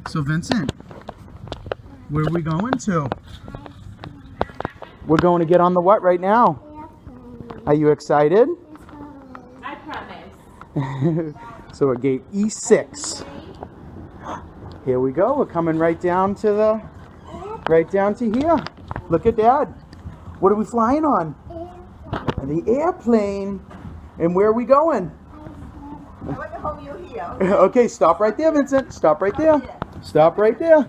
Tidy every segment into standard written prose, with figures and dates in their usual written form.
So Vincent, where are we going to? We're going to get on the what right now? Are you excited? I promise. So we're gate E6. Here we go. We're coming right down to here. Look at Dad. What are we flying on? The airplane. And where are we going? I want to hold you here. Okay, stop right there, Vincent. Stop right there. Stop right there.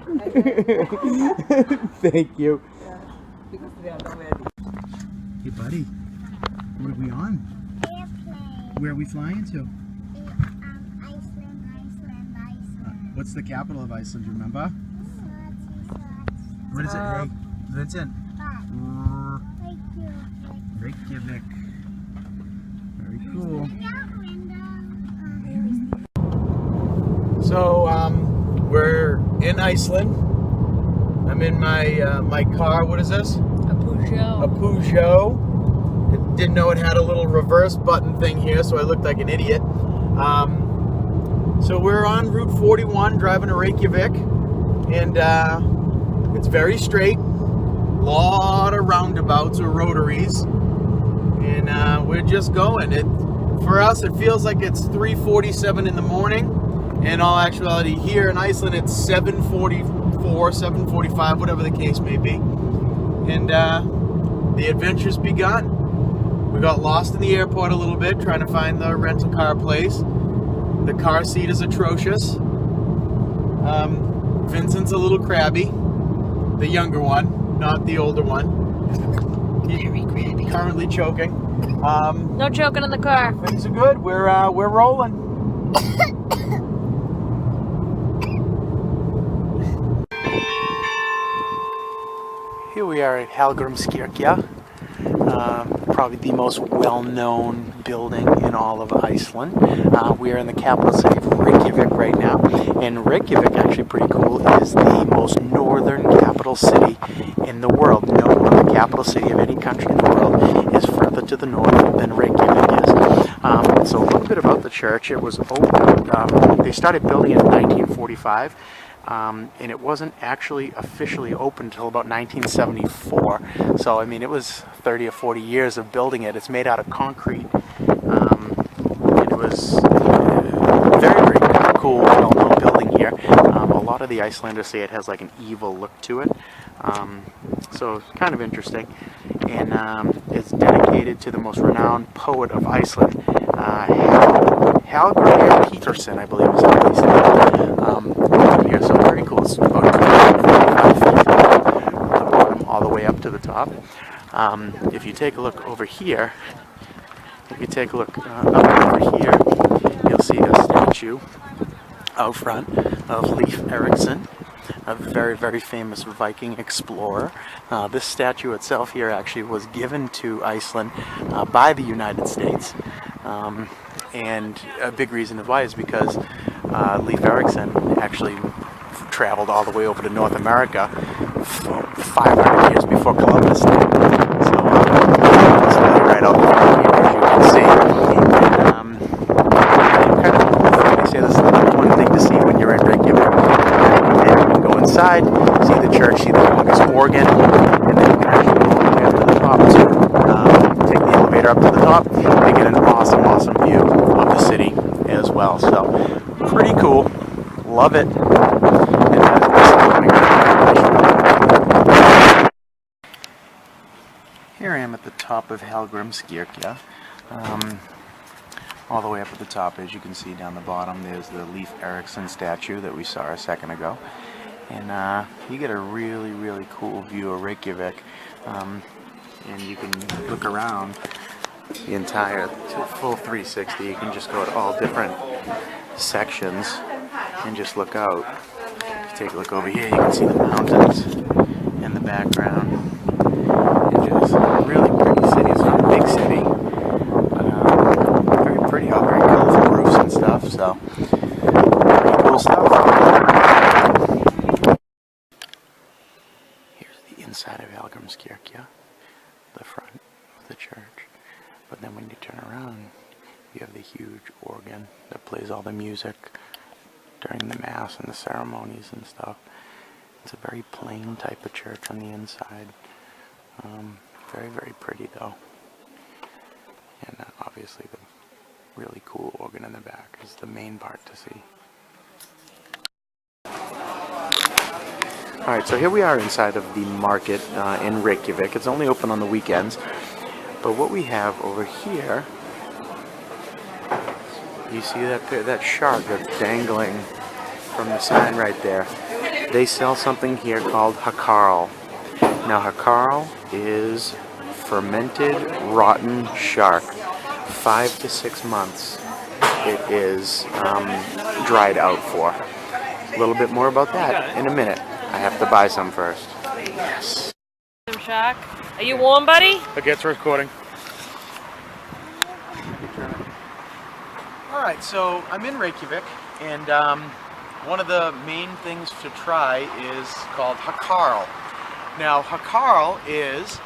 Thank you. Because we are not ready. Hey, buddy. What are we on? Airplane. Where are we flying to? Iceland. What's the capital of Iceland, remember? What is it? Hey, Vincent. Reykjavik. Very cool. So, we're in Iceland. I'm in my car. What is this? A Peugeot. A Peugeot. It didn't know it had a little reverse button thing here, so I looked like an idiot. So we're on Route 41 driving to Reykjavik, and it's very straight. Lot of roundabouts or rotaries, and we're just going. For us, it feels like it's 3:47 in the morning. In all actuality, here in Iceland, it's 7:44, 7:45, whatever the case may be. And the adventure's begun. We got lost in the airport a little bit, trying to find the rental car place. The car seat is atrocious. Vincent's a little crabby. The younger one, not the older one. He's currently choking. No choking in the car. Things are good. We're rolling. Here we are at Hallgrímskirkja, probably the most well-known building in all of Iceland. We are in the capital city of Reykjavik right now, and Reykjavik, actually pretty cool, is the most northern capital city in the world. No other capital city of any country in the world is further to the north than Reykjavik is. So a little bit about the church. It was opened, they started building it in 1945. And it wasn't actually officially open until about 1974. So, I mean, it was 30 or 40 years of building it. It's made out of concrete. And it was a very, very cool, well-known building here. A lot of the Icelanders say it has like an evil look to it. So, it's kind of interesting. And it's dedicated to the most renowned poet of Iceland, Hallgrímur Pétursson, I believe is how he said here. So very cool. It's about 25 feet from the bottom all the way up to the top. If you take a look over here, up over here, you'll see a statue out front of Leif Erikson, a very, very famous Viking explorer. This statue itself here actually was given to Iceland by the United States. And a big reason why is because Leif Erikson actually traveled all the way over to North America 500 years before Columbus did. So it's right out there, as you can see. Kind of cool. They say this is the number one thing to see when you're in Reykjavik. And you can go inside, see the church, see the longest organ, and then you can actually go all the way up to the top too. Take the elevator up to the top and get an awesome, awesome view of the city as well. So pretty cool. Love it. Here I am at the top of Hallgrímskirkja. All the way up at the top, as you can see down the bottom, there's the Leif Erikson statue that we saw a second ago. And you get a really, really cool view of Reykjavik. And you can look around the entire full 360. You can just go to all different sections and just look out. If you take a look over here, you can see the mountains in the background. And just a really pretty city. It's not a big city, but very pretty. All very colorful roofs and stuff. So pretty cool stuff. Here's the inside of Hallgrímskirkja, the front of the church. But then when you turn around, you have the huge organ that plays all the music during the mass and the ceremonies and stuff. It's a very plain type of church on the inside. Very, very pretty though. And obviously the really cool organ in the back is the main part to see. Alright, so here we are inside of the market in Reykjavik. It's only open on the weekends. But what we have over here, you see that shark that's dangling from the sign right there. They sell something here called hakarl. Now hakarl is fermented rotten shark. 5 to 6 months it is dried out for. A little bit more about that in a minute. I have to buy some first. Yes. Shark. Are you warm, buddy? Okay, it's recording. Alright, so I'm in Reykjavik, and one of the main things to try is called hakarl. Now, hakarl is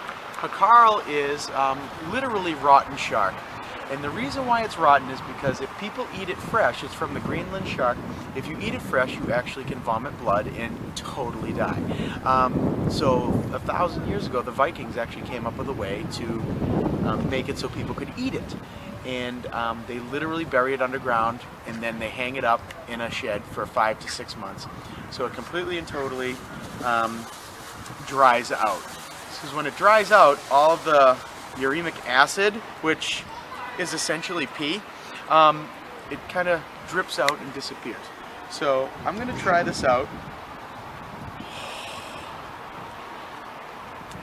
literally rotten shark. And the reason why it's rotten is because if people eat it fresh, it's from the Greenland shark, if you eat it fresh, you actually can vomit blood and totally die. So 1,000 years ago, the Vikings actually came up with a way to make it so people could eat it. And they literally bury it underground, and then they hang it up in a shed for 5 to 6 months. So it completely and totally dries out. Because when it dries out, all of the uremic acid, which is essentially pee, it kind of drips out and disappears. So I'm going to try this out.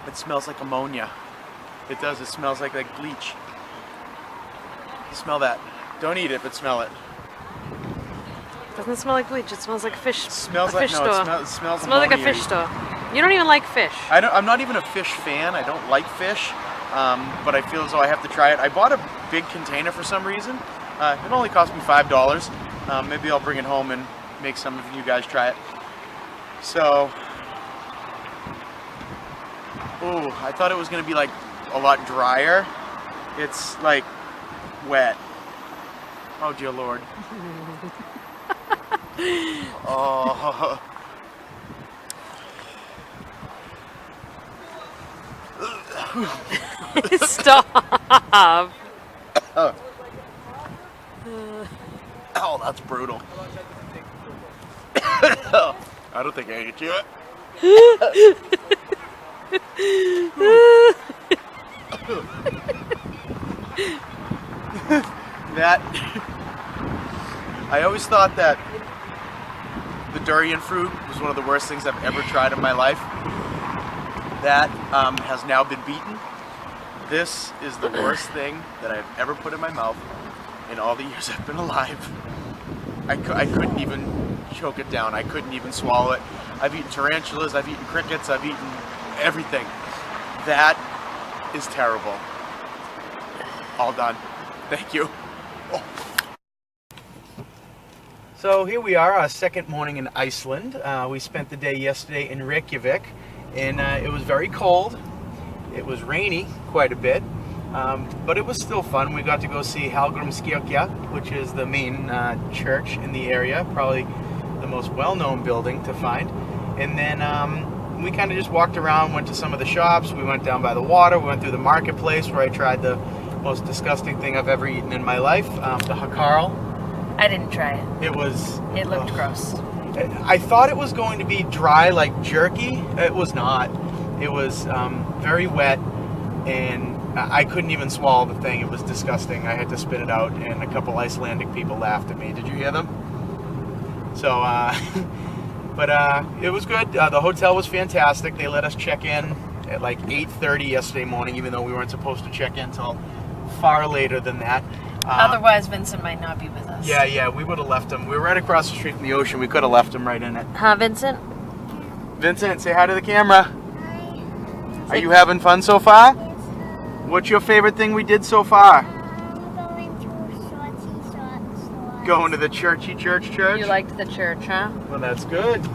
It smells like ammonia. It does. It smells like bleach. Smell that. Don't eat it, but smell it. Doesn't smell like bleach. It smells like fish. It smells like store. It smells like a fish store. You don't even like fish. I'm not even a fish fan. I don't like fish. But I feel as though I have to try it. I bought a big container for some reason. It only cost me $5. Maybe I'll bring it home and make some of you guys try it. So, ooh, I thought it was going to be like a lot drier. It's like wet. Oh dear Lord. Oh. Stop. Oh, that's brutal. I don't think I can do it. I always thought that the durian fruit was one of the worst things I've ever tried in my life. That has now been beaten. This is the worst thing that I've ever put in my mouth in all the years I've been alive. I couldn't even choke it down. I couldn't even swallow it. I've eaten tarantulas, I've eaten crickets, I've eaten everything. That is terrible. All done. Thank you. Oh. So here we are, our second morning in Iceland. We spent the day yesterday in Reykjavik, and it was very cold. It was rainy quite a bit, but it was still fun. We got to go see Hallgrímskirkja, which is the main church in the area, probably the most well-known building to find. And then we kind of just walked around, went to some of the shops. We went down by the water. We went through the marketplace where I tried the most disgusting thing I've ever eaten in my life, the hakarl. I didn't try it. It looked gross. I thought it was going to be dry like jerky. It was not. It was very wet, and I couldn't even swallow the thing. It was disgusting. I had to spit it out, and a couple Icelandic people laughed at me. Did you hear them? So, but it was good. The hotel was fantastic. They let us check in at like 8:30 yesterday morning, even though we weren't supposed to check in until far later than that. Otherwise, Vincent might not be with us. Yeah, we would have left him. We were right across the street from the ocean. We could have left him right in it. Huh, Vincent? Vincent, say hi to the camera. Hi. Are you having fun so far? Yes. What's your favorite thing we did so far? Going to shorty. Going to the church? You liked the church, huh? Well, that's good.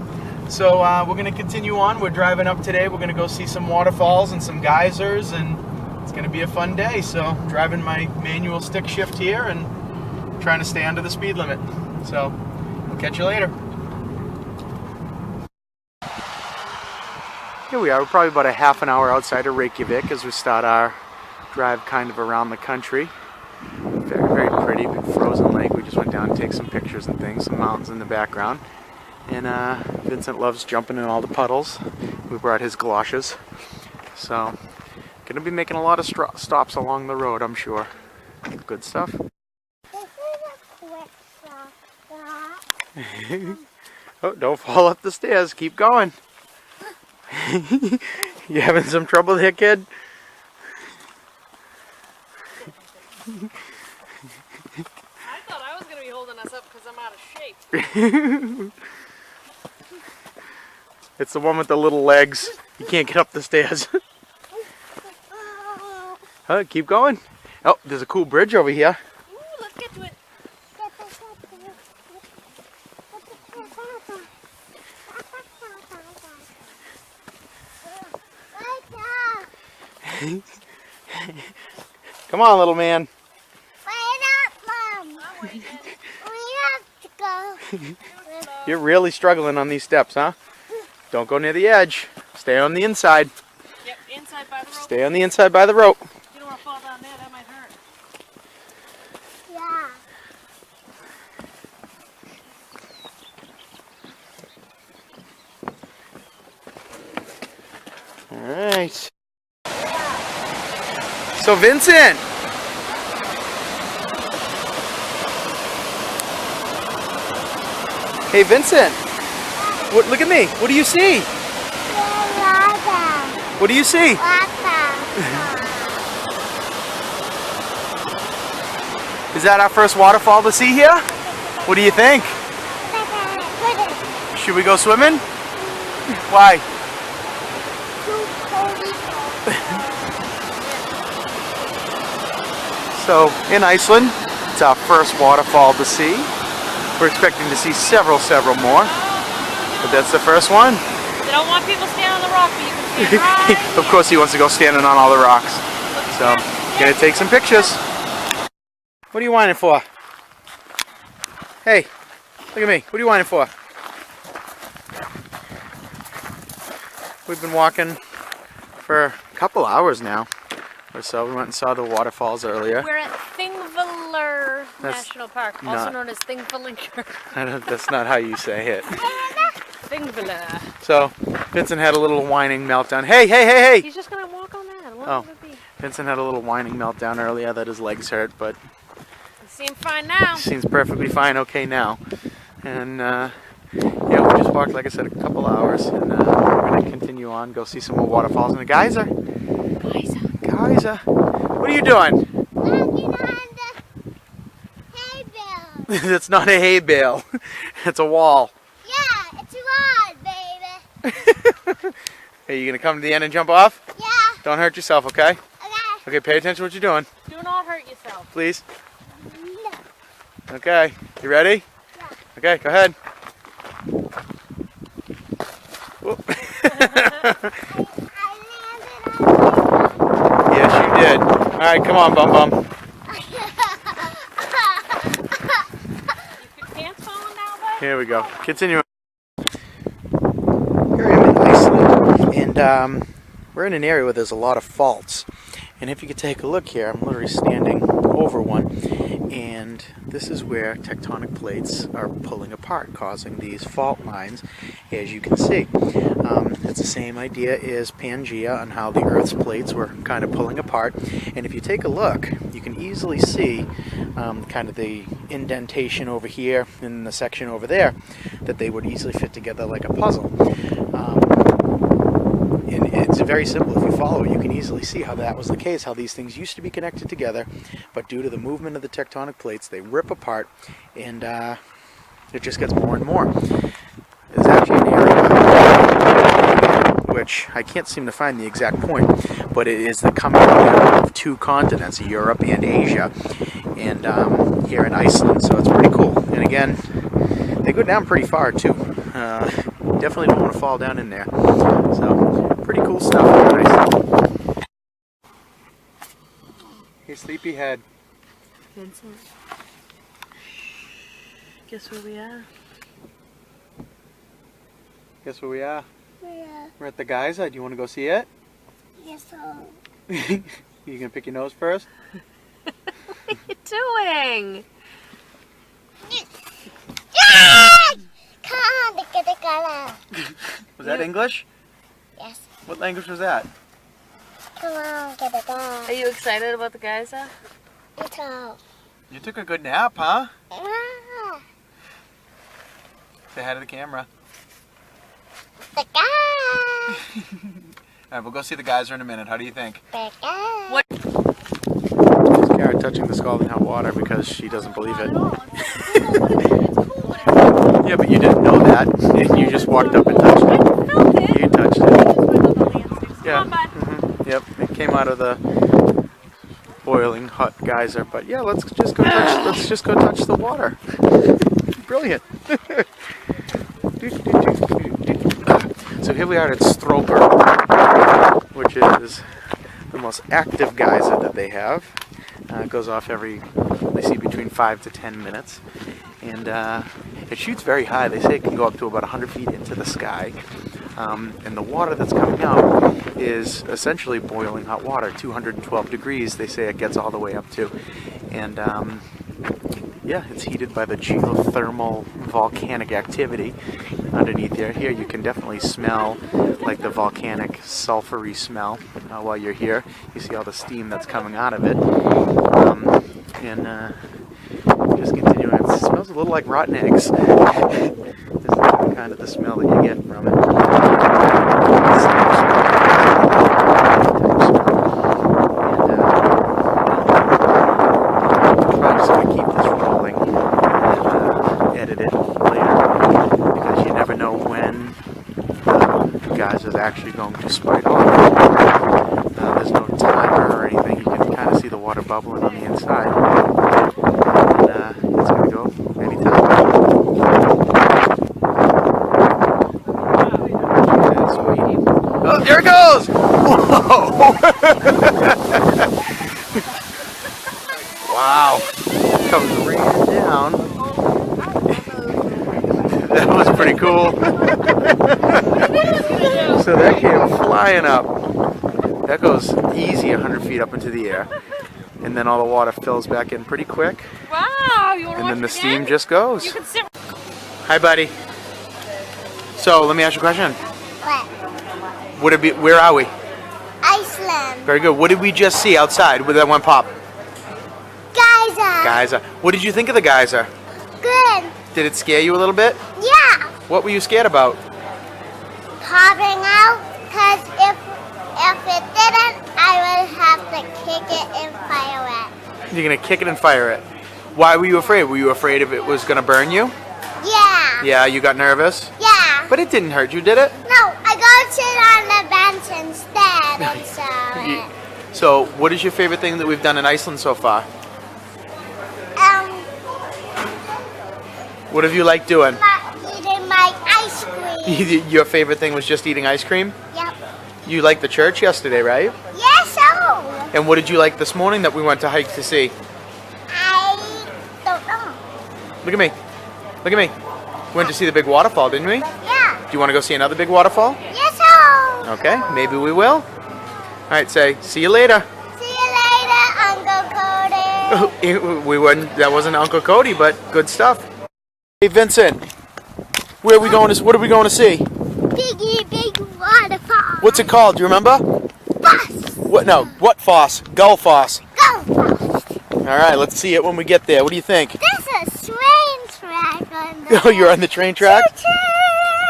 So we're going to continue on. We're driving up today. We're going to go see some waterfalls and some geysers, and it's going to be a fun day. So driving my manual stick shift here and trying to stay under the speed limit. So We'll catch you later. Here we are. We're probably about a half an hour outside of Reykjavik as we start our drive kind of around the country. Very, very pretty, big frozen lake. We just went down to take some pictures and things, some mountains in the background. And Vincent loves jumping in all the puddles. We brought his galoshes. So, gonna be making a lot of stops along the road, I'm sure. Good stuff. This is a quick stop. Oh, don't fall up the stairs. Keep going. You having some trouble there, kid? I thought I was going to be holding us up because I'm out of shape. It's the one with the little legs. You can't get up the stairs. Oh, keep going. Oh, there's a cool bridge over here. Ooh, let's get to it. Come on, little man. Wait up, Mom. I'm waiting. We have to go. You're really struggling on these steps, huh? Don't go near the edge. Stay on the inside. Yep, inside by the rope. Stay on the inside by the rope. You don't want to fall down there, that might hurt. Yeah. All right. So Vincent. Hey Vincent. Look at me. What do you see? What do you see? Is that our first waterfall to see here? What do you think? Should we go swimming? Why? So, in Iceland, it's our first waterfall to see. We're expecting to see several more. But that's the first one. They don't want people standing on the rock, but you can stand right. Of course he wants to go standing on all the rocks. So, gonna take some pictures. What are you whining for? Hey, look at me. What are you whining for? We've been walking for a couple hours now or so. We went and saw the waterfalls earlier. We're at Thingvellir National Park, also known as Thingvellir. That's not how you say it. Thingvellir. So, Vincent had a little whining meltdown. Hey! He's just going to walk on that. What would it be? Vincent had a little whining meltdown earlier that his legs hurt, but He seems fine now. seems perfectly fine okay now. And yeah, we just walked, like I said, a couple hours, and we're going to continue on, go see some more waterfalls. And the geyser. Geyser. What are you doing? Walking on the hay bale. That's not a hay bale. It's a wall. Yeah, it's a rod, baby. Hey, you going to come to the end and jump off? Yeah. Don't hurt yourself, okay? Okay. Okay, pay attention to what you're doing, Do not hurt yourself. please. No. Okay, you ready? Yeah. Okay, go ahead. Whoop. I landed on Yes, you did. All right, come on, Bum Bum. You could pants falling down, bud? Here we go. Continue. Here I am in Iceland, and we're in an area where there's a lot of faults. And if you could take a look here, I'm literally standing over one, and this is where tectonic plates are pulling apart, causing these fault lines, as you can see. It's the same idea as Pangea on how the Earth's plates were kind of pulling apart. And if you take a look, you can easily see kind of the indentation over here and the section over there, that they would easily fit together like a puzzle. And it's very simple. If you follow it, you can easily see how that was the case, how these things used to be connected together, but due to the movement of the tectonic plates, they rip apart, and it just gets more and more. There's actually an area which I can't seem to find the exact point, but it is the coming together of two continents, Europe and Asia, and here in Iceland, so it's pretty cool. And again, they go down pretty far too. Definitely don't want to fall down in there. So, pretty cool stuff here in Iceland. Hey, sleepyhead. Vincent. Guess where we are? Guess where we are? Yeah. We're at the geyser. Do you want to go see it? Yes, so. You gonna pick your nose first? What are you doing? Come on, get the color. Was that English? Yes. What language was that? Come on, get the color. Are you excited about the geyser? Little. You took a good nap, huh? Ah, Say hi to the camera. the guy. Alright, we'll go see the geyser in a minute. How do you think? The guy. What? It's Kara touching the scalding hot water because she doesn't believe it. Yeah, but you didn't know that. You just walked up and touched it. You touched it. Yeah. Yep. It came out of the boiling hot geyser. But yeah, let's just go touch the water. Brilliant. So here we are at Stroper, which is the most active geyser that they have. It goes off they see between 5 to 10 minutes. And it shoots very high. They say it can go up to about 100 feet into the sky. And the water that's coming out is essentially boiling hot water, 212 degrees they say it gets all the way up to. And yeah, it's heated by the geothermal volcanic activity underneath there. Here you can definitely smell like the volcanic sulfury smell while you're here. You see all the steam that's coming out of it. Just continuing, it smells a little like rotten eggs. This is kind of the smell that you get from it. I'm just going to keep this rolling and edit it later because you never know when the geyser is actually going to spike off. There's no timer or anything. You can kind of see the water bubbling on the inside. And it's going to go anytime. Yeah, sweet. Oh, there it goes! Whoa! Wow. Comes raining down. That was pretty cool. So that came flying up. That goes easy 100 feet up into the air. And then all the water fills back in pretty quick. Wow, you want to And watch then the it steam again? just goes. You can sit. Hi, buddy. So let me ask you a question. What? Where are we? Iceland. Very good. What did we just see outside with that one pop? Geyser. Geyser. What did you think of the geyser? Good. Did it scare you a little bit? Yeah. What were you scared about? Popping out. Cause if it didn't, I would have to kick it and fire it. You're going to kick it and fire it. Why were you afraid? Were you afraid if it was going to burn you? Yeah. Yeah, you got nervous? Yeah. But it didn't hurt you, did it? No, I go sit on the bench instead and saw it. So, what is your favorite thing that we've done in Iceland so far? What have you liked doing? Eating my ice cream. Your favorite thing was just eating ice cream? Yep. You liked the church yesterday, right? Yes, so. And what did you like this morning that we went to hike to see? I don't know. Look at me. Look at me. We went to see the big waterfall, didn't we? Yeah. Do you want to go see another big waterfall? Yes, so. Okay, maybe we will. All right, say, see you later. See you later, Uncle Cody. We wouldn't. That wasn't Uncle Cody, but good stuff. Hey, Vincent. Where are we going to? What are we going to see? Big waterfall. What's it called? Do you remember? Bus. What? No. What Foss? Gull Foss. Go fast. All right. Let's see it when we get there. What do you think? There's a train track on the. Oh, you're on the train track.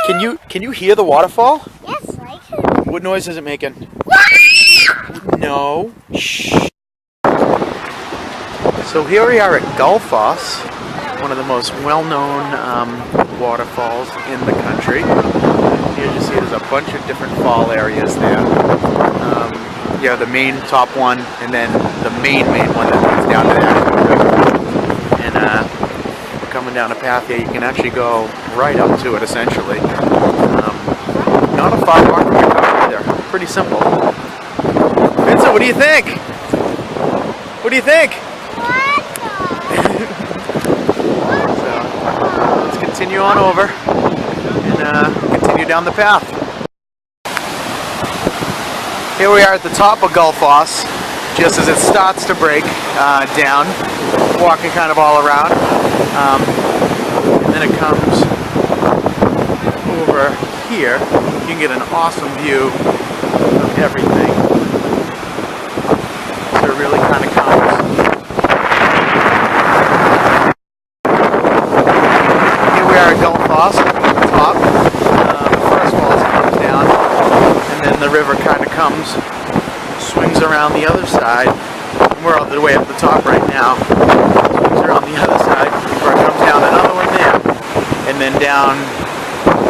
Can you hear the waterfall? Yes, I can. What noise is it making? No. Shh. So here we are at Gull Foss, one of the most well-known waterfalls in the country. Here you see there's a bunch of different fall areas there. You have the main top one, and then the main one that leads down to that. And we're coming down a path here. You can actually go right up to it, essentially. Not a far walk from your car either. Pretty simple. Vincent, what do you think? What do you think? So, let's continue on over and continue continue down the path. Here we are at the top of Gullfoss, just as it starts to break down, walking kind of all around. And then it comes over here. You can get an awesome view of everything. So it really kind of comes. Here we are at Gullfoss at the top. The first falls comes down, and then the river kind of comes, swings around the other side. And we're all the way at the top right now. Swings around the other side before it comes down. Another one there, and then down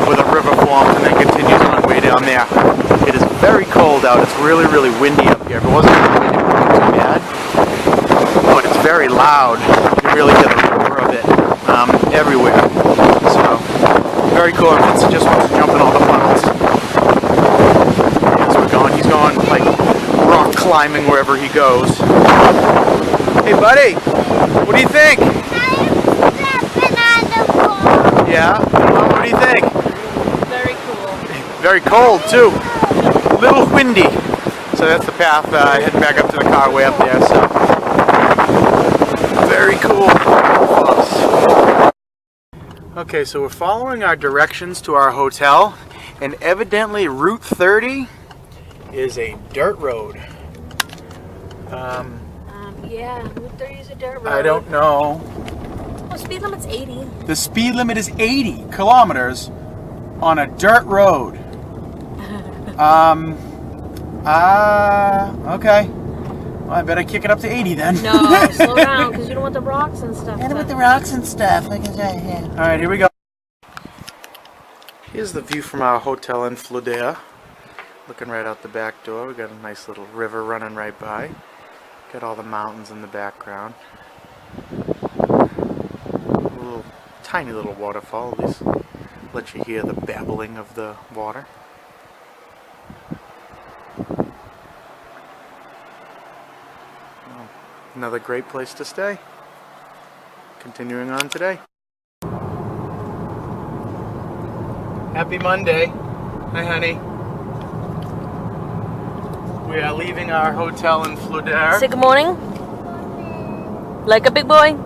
where the river forms, and then continues on way down there. It is very cold out. It's really, really windy up here. If it wasn't windy, it wouldn't be too bad. But it's very loud. You really get the roar of it everywhere. So, very cool. And Vincent just wants to jump in all the puddles. As we're going, he's going like rock climbing wherever he goes. Hey, buddy, what do you think? I'm stepping on the floor. Yeah? Well, what do you think? Very cool. Very cold, too. A little windy. So that's the path heading back up to the car way up there. So, very cool. Okay, so we're following our directions to our hotel, and evidently Route 30 is a dirt road. Yeah, Route 30 is a dirt road. I don't know. Well, speed limit's 80. The speed limit is 80 kilometers on a dirt road. Okay. Well, I better kick it up to 80 then. No, slow down, because you don't want the rocks and stuff. And with the rocks and stuff. Like that. Alright, here we go. Here's the view from our hotel in Fludir. Looking right out the back door. We got a nice little river running right by. Got all the mountains in the background. A little tiny little waterfall, at least let you hear the babbling of the water. Well, another great place to stay. Continuing on today. Happy Monday. Hi, honey. We are leaving our hotel in Fludir. Say good morning. Like a big boy.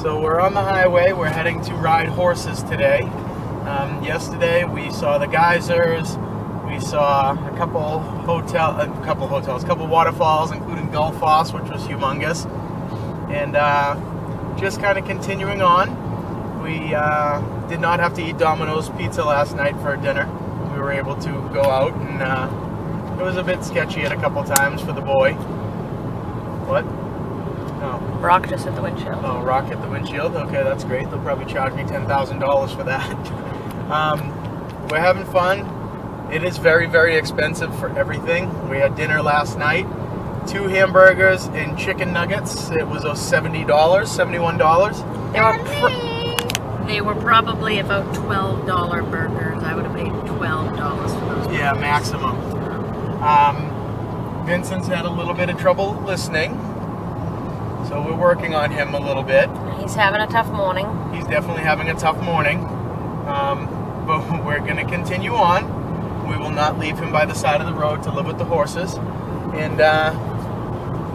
So we're on the highway. We're heading to ride horses today. Yesterday we saw the geysers. We saw a couple waterfalls, including Gullfoss, which was humongous. And just kind of continuing on. We did not have to eat Domino's pizza last night for dinner. We were able to go out, and it was a bit sketchy at a couple times for the boy. What? Oh. Rock just hit the windshield. Oh, rock hit the windshield? Okay, that's great. They'll probably charge me $10,000 for that. We're having fun. It is very, very expensive for everything. We had dinner last night. 2 hamburgers and chicken nuggets. It was $70, $71. They were probably about $12 burgers. I would have paid $12 for those. Yeah, maximum. Vincent's had a little bit of trouble listening, so we're working on him a little bit. He's having a tough morning. He's definitely having a tough morning, but we're going to continue on. We will not leave him by the side of the road to live with the horses, and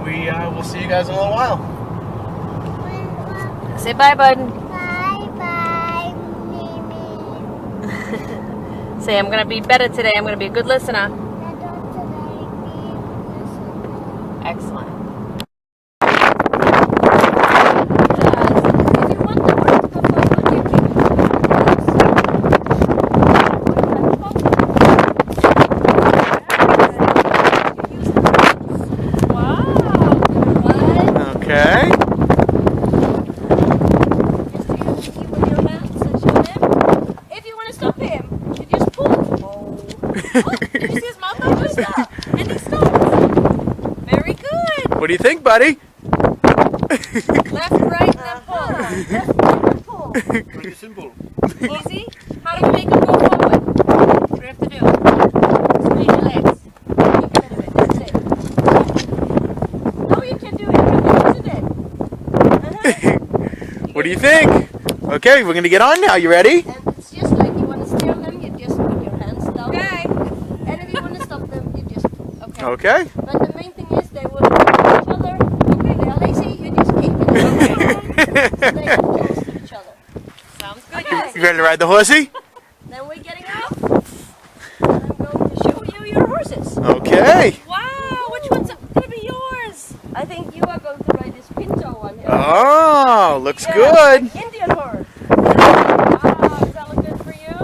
we will see you guys in a little while. Say bye, bud. Bye-bye, Mimi. Say, I'm going to be better today. I'm going to be a good listener. Excellent. Okay. If you want to stop him, you just pull. Oh, did you see his mouth go just up? And he stops. Very good. What do you think, buddy? Left, right, left, pull. Left, right, left, pull. Pretty simple. Easy. How do you make him go forward? What do you have to do? Squeeze your legs. You can do it. That's it. No, you can do it. You can do it. What do you think? Okay. Okay, we're gonna get on now. You ready? And it's just like you want to steer them, you just put your hands down. Okay. And if you want to stop them, you just Okay. But the main thing is they will look at each other. Okay, they are lazy, you just keep it around. So they get close to each other. Sounds good. Okay. You ready to ride the horsey? Then we're getting out. And I'm going to show you your horses. Okay. Wow, which one's gonna be yours? I think you are going to ride this Pinto one here. Oh, looks Yeah, good. like Indian horse. Wow, does that look good for you?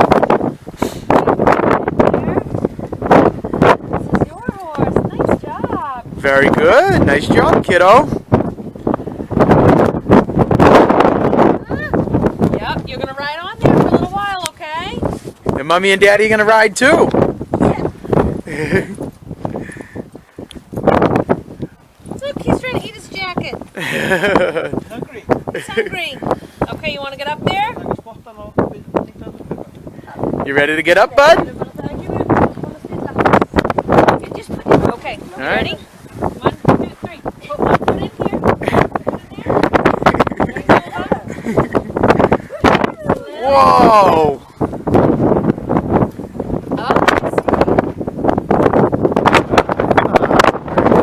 This is your horse. Nice job. Very good. Nice job, kiddo. Yep, you're gonna ride on there for a little while, okay? And mommy and daddy are gonna ride too. Look, he's trying to eat his jacket. He's hungry. Okay, you want to get up there? You ready to get up, bud? Okay, you right. ready? 1, 2, 3. Put one foot in here. Whoa!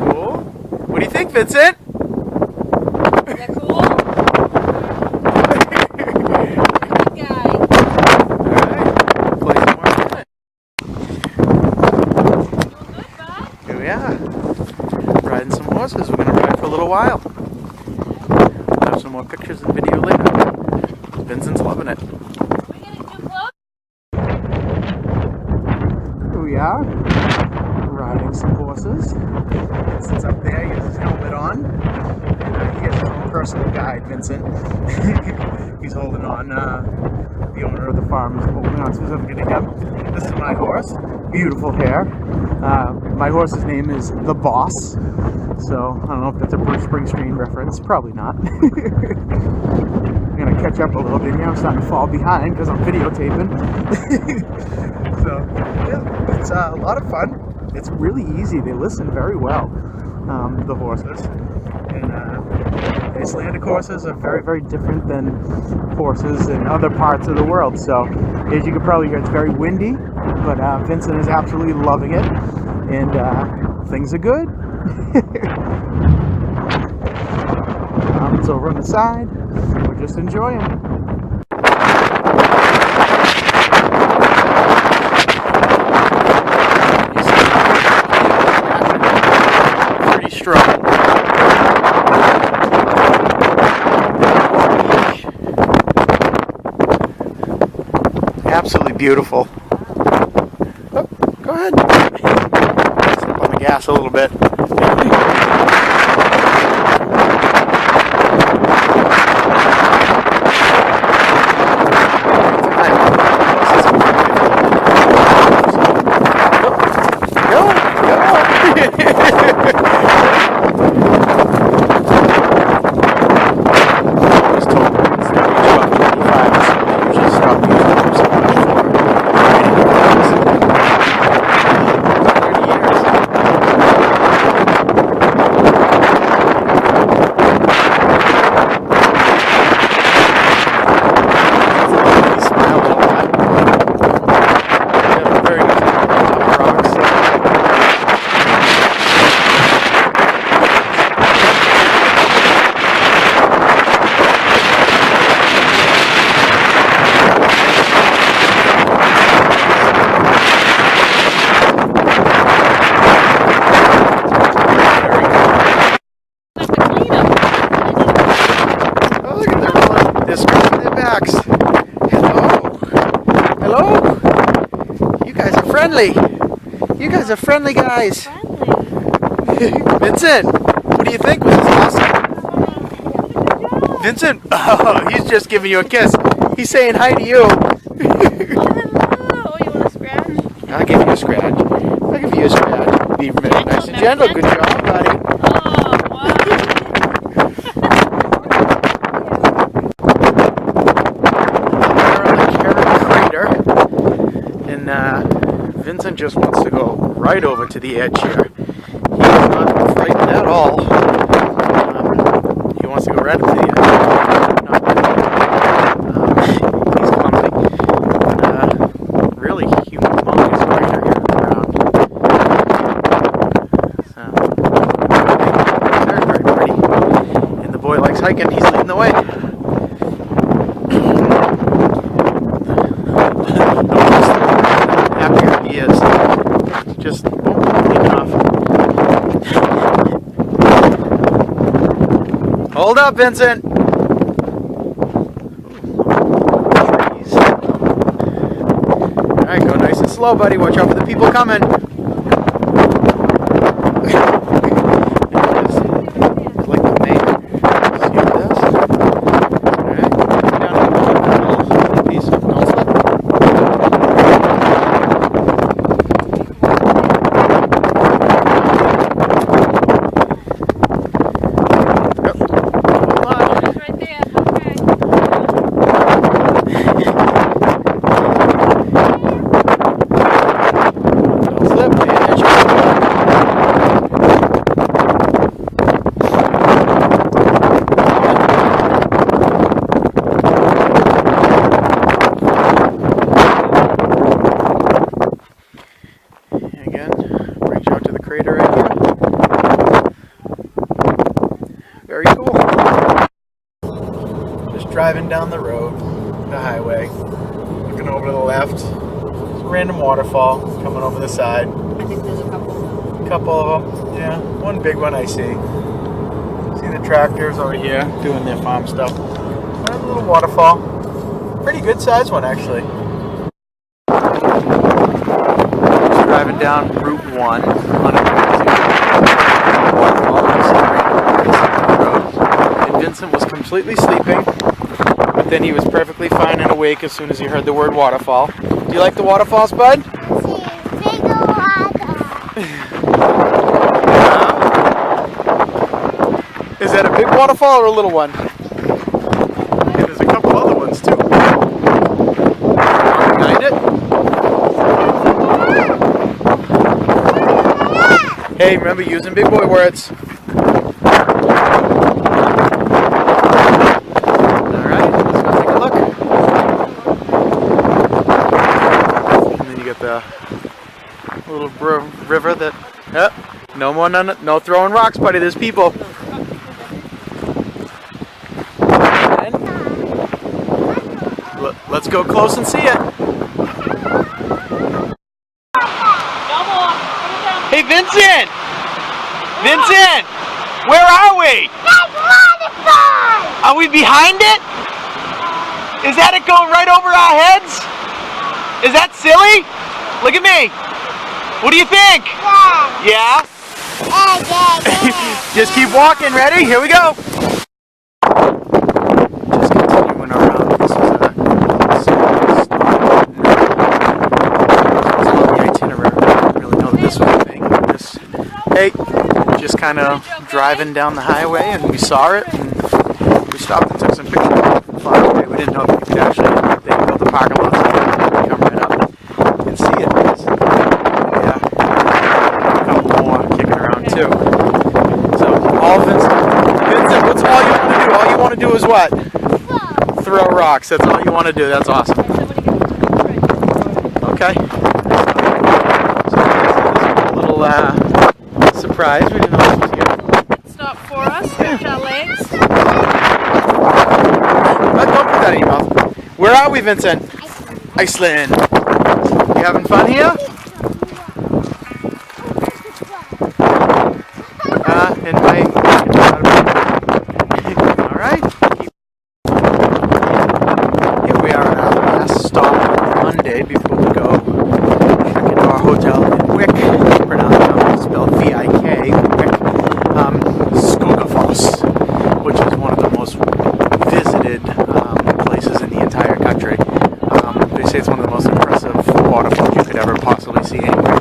Cool. What do you think, Vincent? Is that cool? Good guy. Play some more. Doing good, bud? Here we are. Riding some horses. We're going to ride for a little while. We'll have some more pictures and video later. Vincent's loving it. Are we getting too close? Here we are. Riding some horses. Vincent's up there. He has his helmet on. And he has his own personal guide, Vincent. He's holding on. The owner of the farm is holding on specifically to him. This is my horse. Beautiful hair. My horse's name is The Boss. So, I don't know if that's a Bruce Springsteen reference. Probably not. I'm going to catch up a little bit here. I'm starting to fall behind because I'm videotaping. So, yeah, it's a lot of fun. It's really easy. They listen very well, the horses. And Icelandic horses are very, very different than horses in other parts of the world. So, as you can probably hear, it's very windy, but Vincent is absolutely loving it, and things are good. It's over on the side. We're just enjoying it. Pretty strong. Absolutely beautiful. Oh, go ahead. Step on the gas a little bit. Friendly. You guys are friendly guys. Vincent, what do you think? Was this awesome? Vincent, oh, he's just giving you a kiss. He's saying hi to you. Oh, you want a scratch? I'll give you a scratch. I'll give you a scratch. Be very nice and gentle. Good job, buddy. Oh, wow. Vincent just wants to go right over to the edge here. He is not frightened at all. He wants to go right up to the edge. hiking. He's leading the way. The happier he is. Just taking off. Hold up, Vincent. Trees. All right, go nice and slow, buddy. Watch out for the people coming. Very cool. Just driving down the road, the highway, looking over to the left. There's a random waterfall coming over the side. I think there's a couple. Couple of them, yeah. One big one I see. See the tractors over here doing their farm stuff. Another little waterfall. Pretty good sized one actually. Just driving down Route 1 on a waterfall. And Vincent was completely sleeping, but then he was perfectly fine and awake as soon as he heard the word waterfall. Do you like the waterfalls, bud? Is that a big waterfall or a little one? And there's a couple other ones too. Behind it? Hey, remember using big boy words. Alright, let's go take a look. And then you get the little river that... Yep, no throwing rocks, buddy, there's people. Let's go close and see it. Hey, Vincent! Vincent! Where are we? That's waterfall! Are we behind it? Is that it going right over our heads? Is that silly? Look at me. What do you think? Yeah. Yeah? Just keep walking. Ready? Here we go. Just continuing around. This is the itinerary. I didn't really know that this was a thing. Hey, just kind of driving down the highway and we saw it and we stopped and took some pictures from far away. We didn't know if you could actually, they built a parking lot so you could come right up and see it. Yeah, a couple more kicking around too. So, Vincent, what's all you want to do? All you want to do is what? Throw rocks. That's all you want to do. That's awesome. Okay. So, a little surprise. We didn't know this was here. Stop for us, stretch our legs. Don't put that in your mouth. Where are we, Vincent? Iceland. You having fun here? Alright. Here we are on our last stop on Monday before we go check into our hotel in Wick. Pronounced spelled V-I-K, Wick. Skogafoss, which is one of the most visited places in the entire country. They say it's one of the most impressive waterfalls you could ever possibly see anywhere.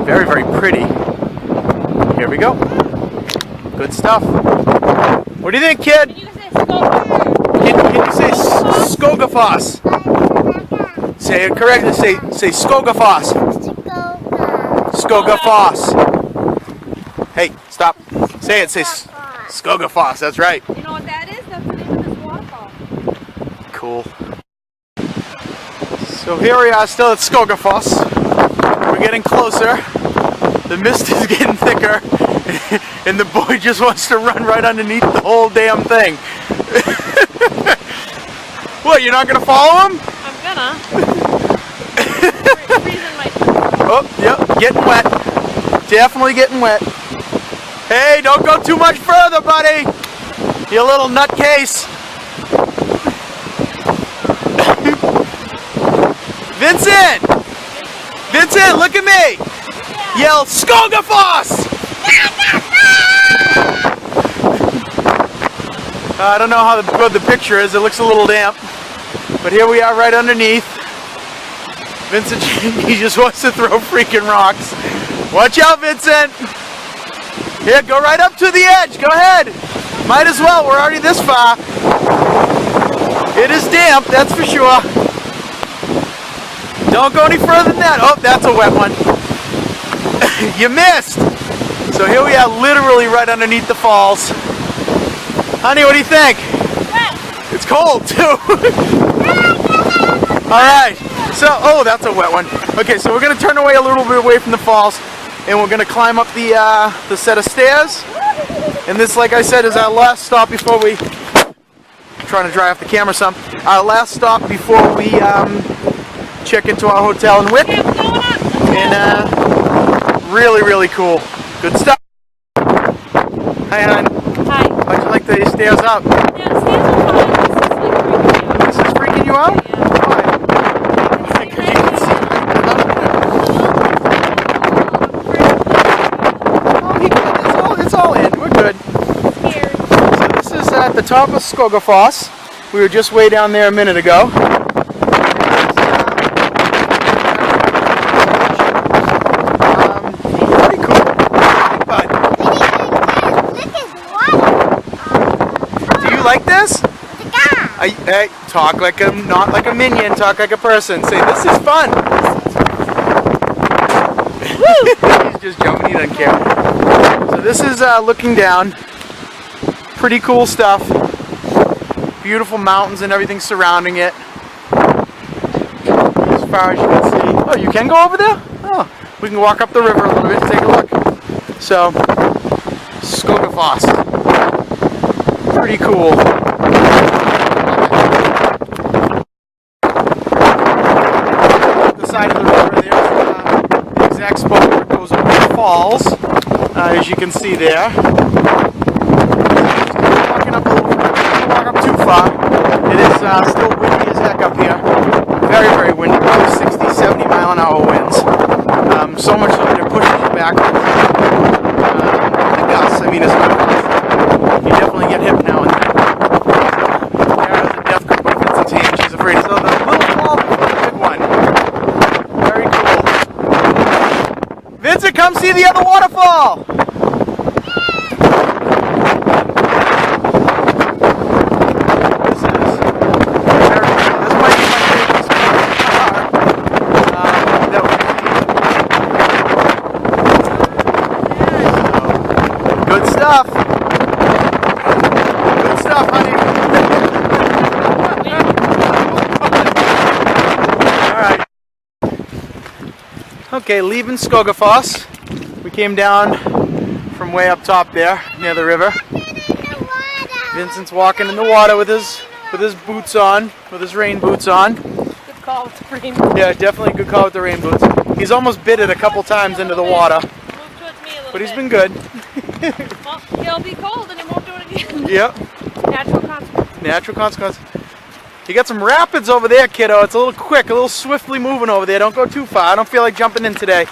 Very, very pretty. Here we go. Good stuff. What do you think, kid? Can you say Skogafoss? Say it correctly. Say Skogafoss. Skogafoss. Hey, stop. Say it. Say Skogafoss. That's right. You know what that is? That's the name of this waterfall. Cool. So here we are, still at Skogafoss. We're getting closer. The mist is getting thicker, and the boy just wants to run right underneath the whole damn thing. What, you're not gonna follow him? I'm gonna. Freezing my... Oh, yep, getting wet. Definitely getting wet. Hey, don't go too much further, buddy. You little nutcase. Vincent! Vincent, look at me! Yell, Skogafoss! I don't know how good the picture is. It looks a little damp. But here we are right underneath. Vincent, he just wants to throw freaking rocks. Watch out, Vincent! Here, go right up to the edge. Go ahead. Might as well. We're already this far. It is damp, that's for sure. Don't go any further than that. Oh, that's a wet one. You missed. So here we are, literally right underneath the falls. Honey, what do you think? It's cold too. All right. So, oh, that's a wet one. Okay, so we're gonna turn away a little bit away from the falls, and we're gonna climb up the set of stairs. And this, like I said, is our last stop before we. I'm trying to dry off the camera some. Our last stop before we check into our hotel in Wick. And really, really cool. Good stuff. Hi, hon. Hi. How'd you like the stairs up? Yeah, the stairs are fine. This is like freaking you out. This is freaking you out? Yeah. Why? Because you can see. Oh, it's all in. We're good. Here. So this is at the top of Skogafoss. We were just way down there a minute ago. Pretty cool. But do you like this? Hey, talk like a, not like a minion, talk like a person. Say, this is fun. He's just jumping, he doesn't care. So this is looking down. Pretty cool stuff. Beautiful mountains and everything surrounding it. As far as you can see. Oh, you can go over there? Oh, we can walk up the river a little bit and take a look. So, Skogafoss. Pretty cool. The side of the river there's the exact spot where it goes over the falls, as you can see there. Walking up a little bit, don't walk up too far. It is still windy as heck up here. Very, very windy, probably 60, 70 mile an hour winds. So much so that it pushes you back. The gusts, I mean, it's not. You definitely get hit now and then. There's a death grip on Vincent's hand. She's afraid. So the little fall before the big one. Very cool. Vincent, come see the other waterfall. Good stuff. Good stuff, honey. Alright. Okay, leaving Skogafoss. We came down from way up top there, near the river. Vincent's walking in the water with his boots on, with his rain boots on. Good call with the rain boots. Yeah, definitely a good call with the rain boots. He's almost bit it a couple times into the water, Move towards me a little but he's bit. been good. Well, he'll be cold and he won't do it again. Yep. Natural consequence. Natural consequence. You got some rapids over there, kiddo. It's a little quick, a little swiftly moving over there. Don't go too far. I don't feel like jumping in today.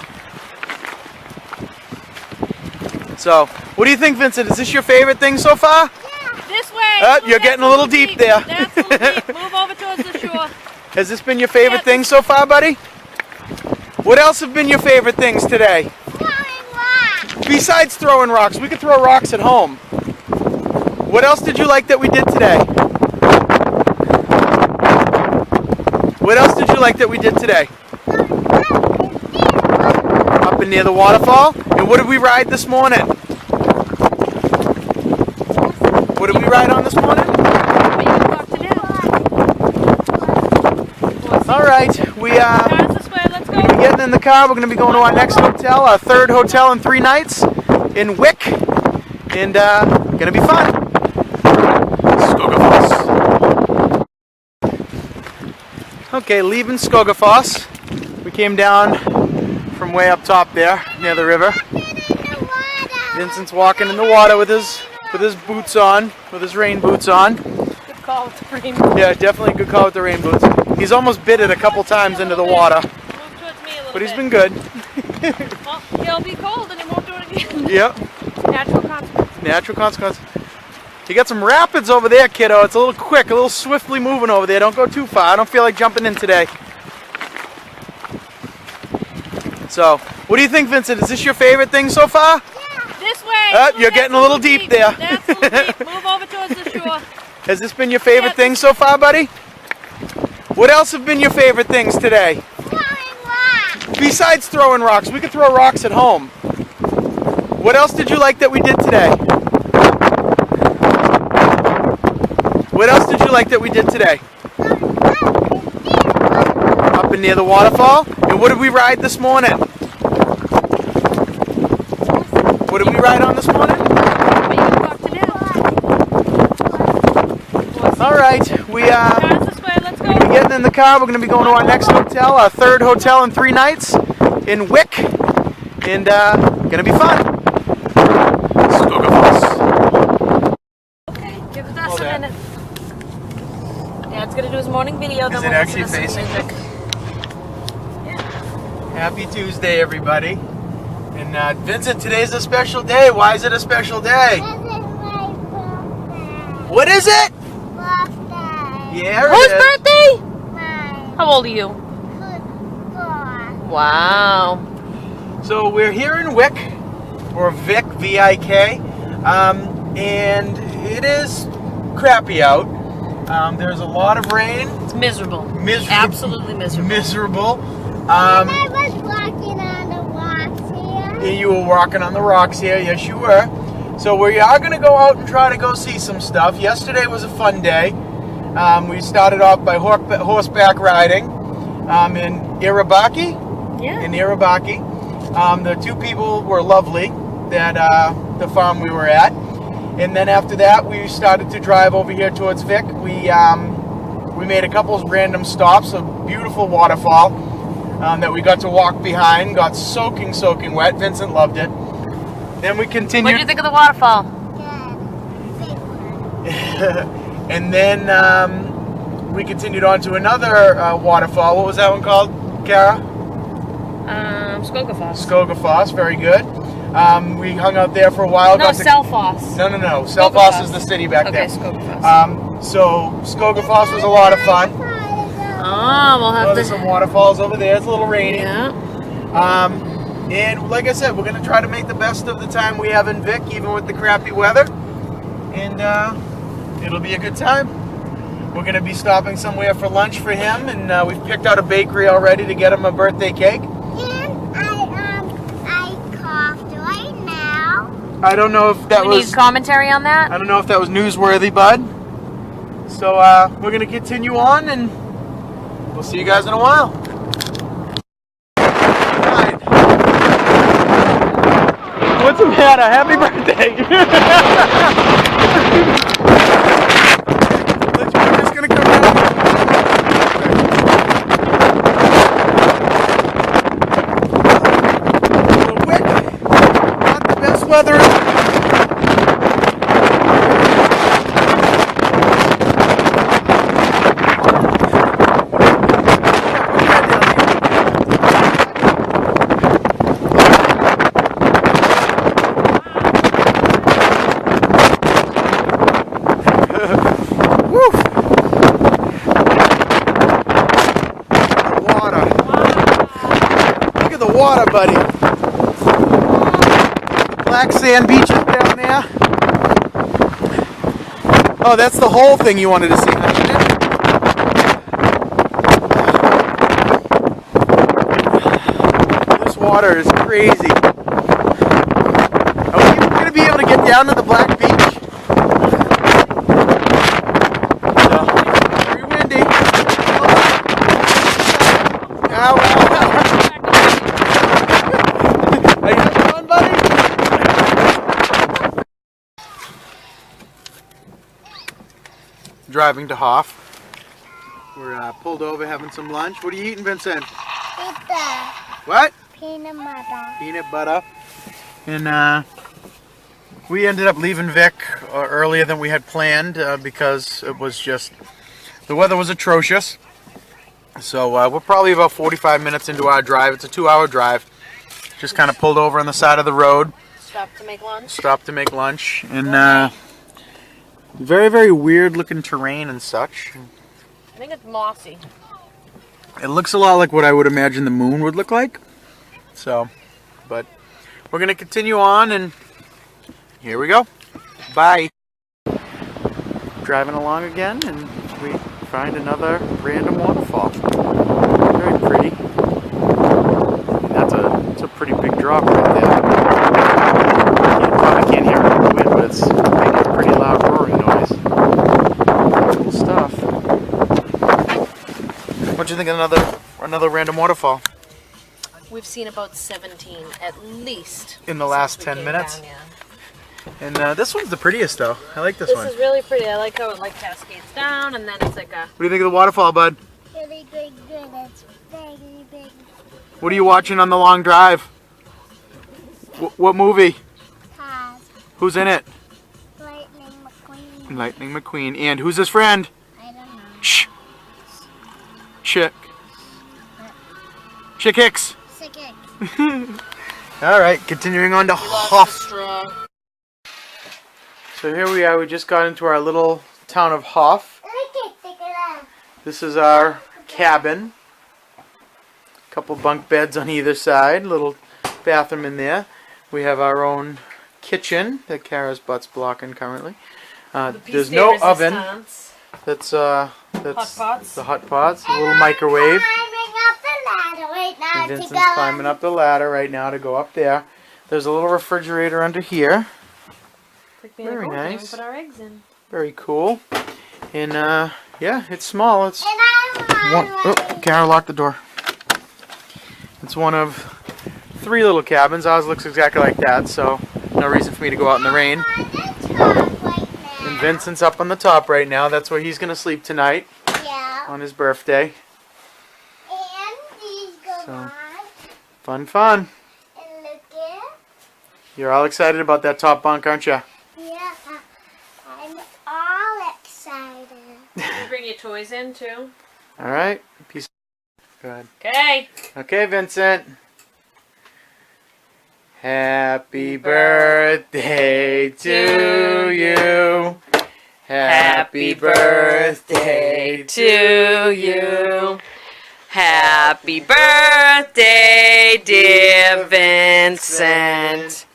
So, what do you think, Vincent? Is this your favorite thing so far? This way. You're getting a little deep there. That's a little deep. Move over towards the shore. Has this been your favorite thing so far, buddy? What else have been your favorite things today? Besides throwing rocks, we could throw rocks at home. What else did you like that we did today? What else did you like that we did today? Up and near the waterfall? And what did we ride this morning? What did we ride on this morning? All right, Guys, this way. Let's go. we're getting in the car. We're going to be going to our next hotel, our third hotel in 3 nights in Wick, and going to be fun. Skogafoss. Okay, leaving Skogafoss. We came down from way up top there near the river. Vincent's walking in the water with his boots on, with his rain boots on. Good call with the rain boots. Yeah, definitely a good call with the rain boots. He's almost bit it a couple times into the water, but he's been good. Well, he'll be cold and he won't do it again. Yep. Natural consequence. Natural consequence. You got some rapids over there, kiddo. It's a little quick, a little swiftly moving over there. Don't go too far. I don't feel like jumping in today. So, what do you think, Vincent? Is this your favorite thing so far? This way. You're getting a little deep there. That's a little deep. Move over towards the shore. Has this been your favorite thing so far, buddy? What else have been your favorite things today? Throwing rocks. Besides throwing rocks, we could throw rocks at home. What else did you like that we did today? What else did you like that we did today? Up and near the waterfall? And what did we ride this morning? What did we ride on this morning? Alright, we're getting in the car. We're going to be going to our next hotel, our third hotel in 3 nights in Wick, and going to be fun. Skogafoss. Okay, give us a minute. Dad's going to do his morning video. Is it actually facing? Yeah. Happy Tuesday, everybody. And Vincent, today's a special day. Why is it a special day? This is my birthday. What is it? Birthday. Yeah, Whose it is. birthday? Mine. How old are you? 4. Wow. So we're here in Wick, or Vic, V-I-K, and it is crappy out. There's a lot of rain. It's miserable. Miserable. Absolutely miserable. Miserable. I was walking on the rocks here. You were walking on the rocks here. Yes, you were. So we are going to go out and try to go see some stuff. Yesterday was a fun day. We started off by horseback riding in Irabaki. Yeah. In Irabaki. The 2 people were lovely that the farm we were at. And then after that, we started to drive over here towards Vic. We made a couple of random stops, a beautiful waterfall that we got to walk behind. Got soaking wet. Vincent loved it. Then we continued. What did you think of the waterfall? And then we continued on to another waterfall. What was that one called, Kara? Skogafoss. Skogafoss, very good. We hung out there for a while. No, Selfoss. No. Selfoss is the city back there. Okay, Skogafoss. So Skogafoss was a lot of fun. Oh, we'll have There's some waterfalls over there. It's a little rainy. Yeah. And like I said, we're going to try to make the best of the time we have in Vic, even with the crappy weather. And it'll be a good time. We're going to be stopping somewhere for lunch for him, and we've picked out a bakery already to get him a birthday cake. And I coughed right now. I don't know if that We was need commentary on that? I don't know if that was newsworthy, bud. So we're going to continue on, and we'll see you guys in a while. Right. What's the matter? Happy birthday! We're just going to come down. Wick. Not the best weather. Water, buddy. Black sand beaches down there. Oh, that's the whole thing you wanted to see, huh? This water is crazy. Are we even going to be able to get down to the Black Beach? No. Very windy. Oh, well. driving to Hoff. We're pulled over having some lunch. What are you eating, Vincent? Pizza. What? Peanut butter. Peanut butter. And we ended up leaving Vic earlier than we had planned because it was just, the weather was atrocious. So we're probably about 45 minutes into our drive. It's a 2-hour drive. Just kind of pulled over on the side of the road. Stop to make lunch. Stopped to make lunch. And very, very weird looking terrain and such. I think it's mossy. It looks a lot like what I would imagine the moon would look like. So, but we're going to continue on, and here we go. Bye. Driving along again, and we find another random waterfall. Very pretty. It's a pretty big drop right there. You probably can't hear it in the wind, but it's making a pretty loud roaring noise. Cool stuff. What do you think of another random waterfall? We've seen about 17 at least In the last since we 10 came minutes? down, yeah. And this one's the prettiest though. I like this one. This is really pretty. I like how it like cascades down and then it's like a... What do you think of the waterfall, bud? Really good. It's very big. What are you watching on the long drive? What movie? Cars. Who's in it? Lightning McQueen. Lightning McQueen. And who's his friend? I don't know. Shh. Chick. Chick Hicks. Sick it. Alright, continuing on to Hoff. So here we are, we just got into our little town of Hoff. This is our cabin. Couple bunk beds on either side, little bathroom in there. We have our own kitchen that Kara's butt's blocking currently. There's no oven. That's hot pots. The hot pots, a little microwave. And Vincent's climbing up the ladder right now to go up there. There's a little refrigerator under here. Very nice. Put our eggs in. Very cool. And yeah, it's small. It's And I want Kara, lock the door. It's one of 3 little cabins. Ours looks exactly like that, so no reason for me to go out in the rain. And Vincent's up on the top right now. That's where he's gonna sleep tonight Yeah. on his birthday. And these go So. on. Fun. And look it. You're all excited about that top bunk, aren't you? Yeah. I'm all excited. You bring your toys in too. All right. Peace. Go ahead. Okay. Okay, Vincent. Happy birthday to you. Happy birthday to you. Happy birthday, dear Vincent.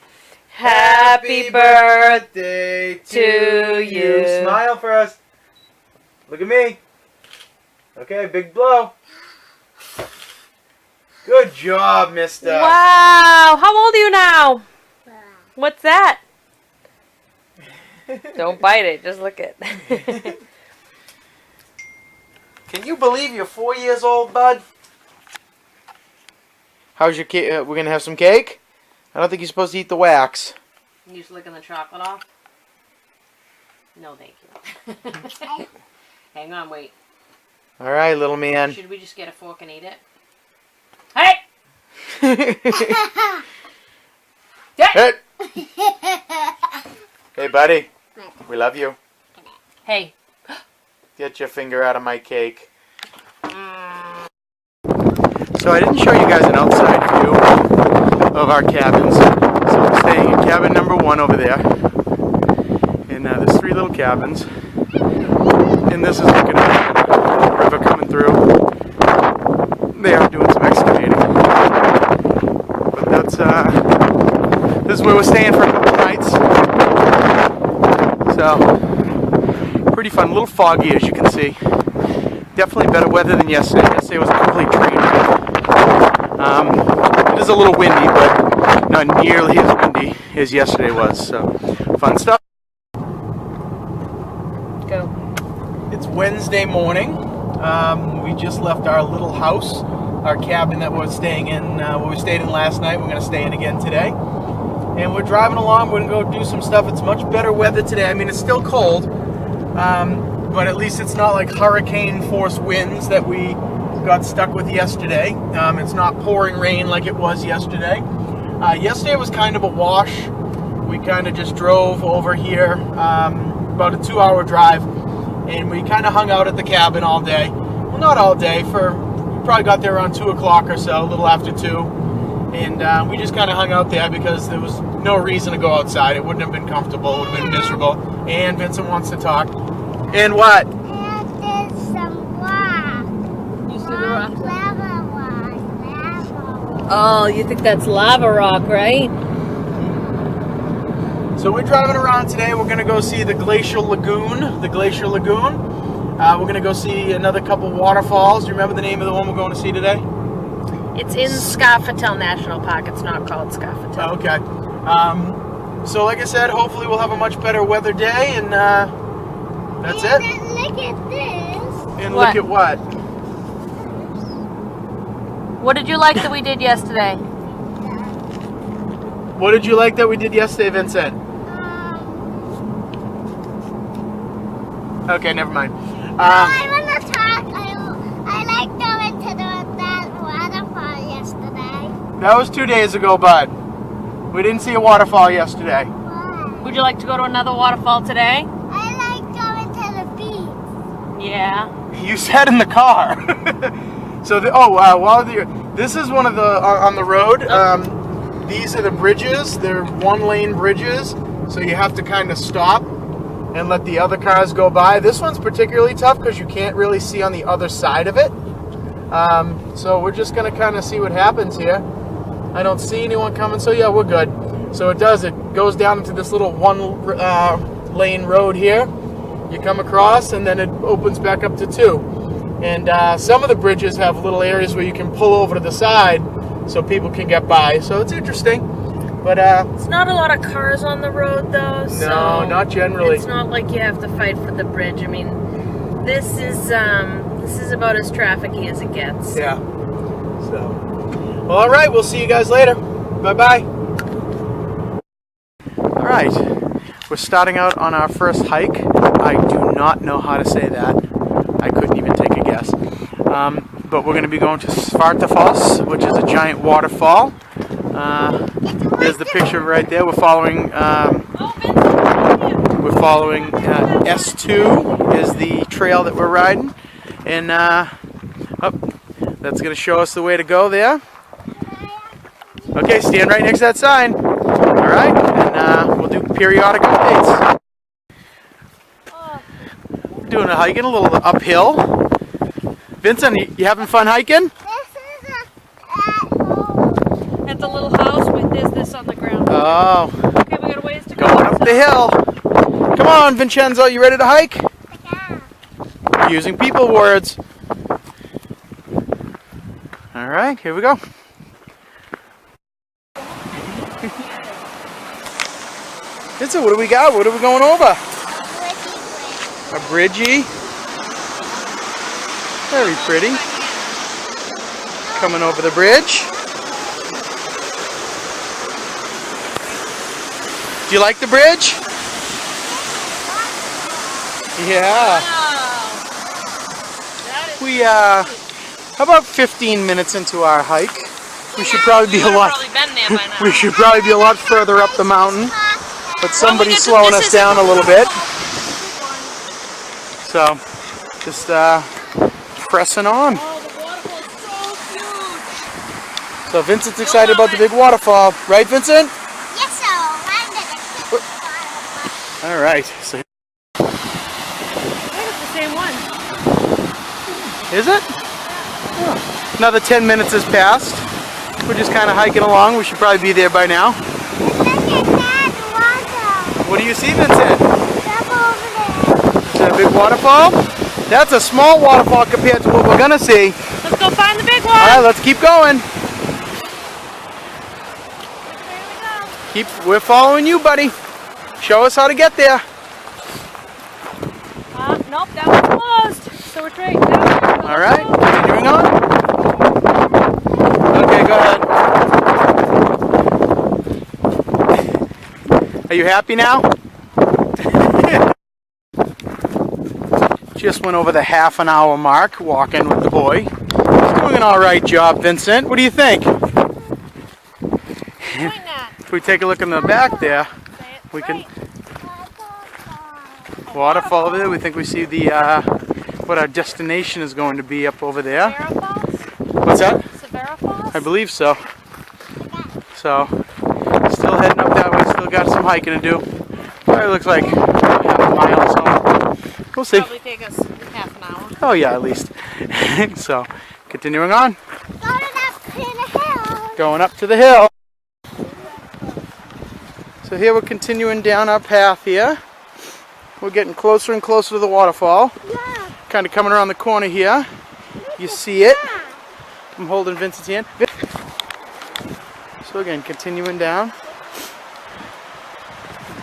Happy birthday to you. Smile for us. Look at me. Okay, big blow. Good job, mister. Wow. How old are you now? What's that? Don't bite it. Just look it. Can you believe you're 4 years old, bud? How's your cake? We're going to have some cake? I don't think you're supposed to eat the wax. You just licking the chocolate off? No, thank you. Hang on, wait. All right, little man. Should we just get a fork and eat it? Hey! Hey. Hey, buddy. We love you. Hey. Get your finger out of my cake. So I didn't show you guys an outside view of our cabins. So we're staying in cabin number 1 over there. And there's 3 little cabins. And this is looking at the river coming through. They are doing some excavating. But that's this is where we're staying for a couple nights. So pretty fun. A little foggy, as you can see. Definitely better weather than yesterday. Yesterday was a complete train wreck. It is a little windy, but not nearly as windy as yesterday was. So, fun stuff. Go. It's Wednesday morning. We just left our little house, our cabin that we're staying in, where we stayed in last night. We're going to stay in again today. And we're driving along. We're going to go do some stuff. It's much better weather today. I mean, it's still cold. but at least it's not like hurricane force winds that we got stuck with yesterday. It's not pouring rain like it was yesterday. Yesterday was kind of a wash. We kind of just drove over here, about a 2-hour drive, and we kind of hung out at the cabin all day. Well, not all day, we probably got there around 2 o'clock or so, a little after 2. And we just kind of hung out there because there was no reason to go outside. It wouldn't have been comfortable, it would have been miserable. And Vincent wants to talk. And what? And there's some rock. You see the rock? Lava rock. Oh, you think that's lava rock, right? So we're driving around today. We're going to go see the Glacial Lagoon. We're going to go see another couple waterfalls. Do you remember the name of the one we're going to see today? It's in Skaftafell National Park. It's not called Skaftafell. Okay. So like I said, hopefully we'll have a much better weather day, and that's it. And look at this. And What? look at what? What did you like that we did yesterday? What did you like that we did yesterday, Vincent? Okay, never mind. I want to talk. I like going to that waterfall yesterday. That was 2 days ago, bud. We didn't see a waterfall yesterday. Why? Would you like to go to another waterfall today? I like going to the beach. Yeah. You sat in the car. So, this is one of the on the road. These are the bridges. They're 1-lane bridges, so you have to kind of stop and let the other cars go by. This one's particularly tough because you can't really see on the other side of it. So we're just gonna kind of see what happens here. I don't see anyone coming, so yeah, we're good. So it goes down into this little 1-lane road here. You come across, and then it opens back up to 2. And some of the bridges have little areas where you can pull over to the side so people can get by. So it's interesting. But It's not a lot of cars on the road, though. So no, not generally. It's not like you have to fight for the bridge. I mean, this is about as trafficy as it gets. Yeah. So, well, all right. We'll see you guys later. Bye-bye. All right. We're starting out on our first hike. I do not know how to say that. I couldn't even take a guess. But we're going to be going to Svartafoss, which is a giant waterfall. There's the picture right there. We're following S2 is the trail that we're riding, and that's going to show us the way to go there. Okay, stand right next to that sign. All right, and we'll do periodic updates. Doing a hiking, a little uphill. Vincent, you having fun hiking? This is home. At the little house with this on the ground. Oh, Okay, we got a ways to go. going up the hill. Come on, Vincenzo, you ready to hike? Yeah. Using people words. All right, here we go. Vincent, what do we got? What are we going over? A bridgie. Very pretty. Coming over the bridge. Do you like the bridge? Yeah. We about 15 minutes into our hike. We should probably be a lot. We should probably be a lot further up the mountain, but somebody's slowing us down a little bit. So, just pressing on. So Vincent's excited about the big waterfall, right, Vincent? Yes, so I'm gonna kick the All right. So It's the same one. is it? Oh. Another 10 minutes has passed. We're just kind of hiking along. We should probably be there by now. Look at that water. What do you see, Vincent? Step over there. Is that a big waterfall? That's a small waterfall compared to what we're gonna see. Let's go find the big All one. right, let's keep going. We're following you, buddy. Show us how to get there. Nope, that one's closed. So we're straight down. All right, continuing on. Okay, go ahead. Are you happy now? Just went over the half an hour mark walking with the boy. He's doing an alright job, Vincent. What do you think? If we take a look in the back there, we can waterfall over there. We think we see the what our destination is going to be up over there. What's that? I believe so. So, still heading up that way. Still got some hiking to do. Probably looks like half a mile or so. We'll see. Probably take us half an hour. Oh yeah, at least. So, continuing on. Going up to the hill. So here we're continuing down our path here. We're getting closer and closer to the waterfall. Yeah. Kind of coming around the corner here. You see it. I'm holding Vincent's hand. So again, continuing down.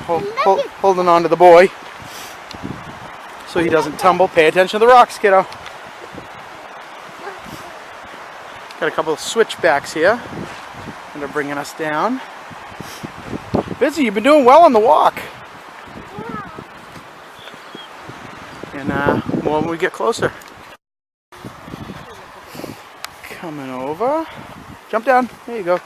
Holding on to the boy so he doesn't tumble. Pay attention to the rocks, kiddo. Got a couple of switchbacks here and they're bringing us down. Vincent, you've been doing well on the walk. And more when we get closer. Coming over. Jump down. There you go.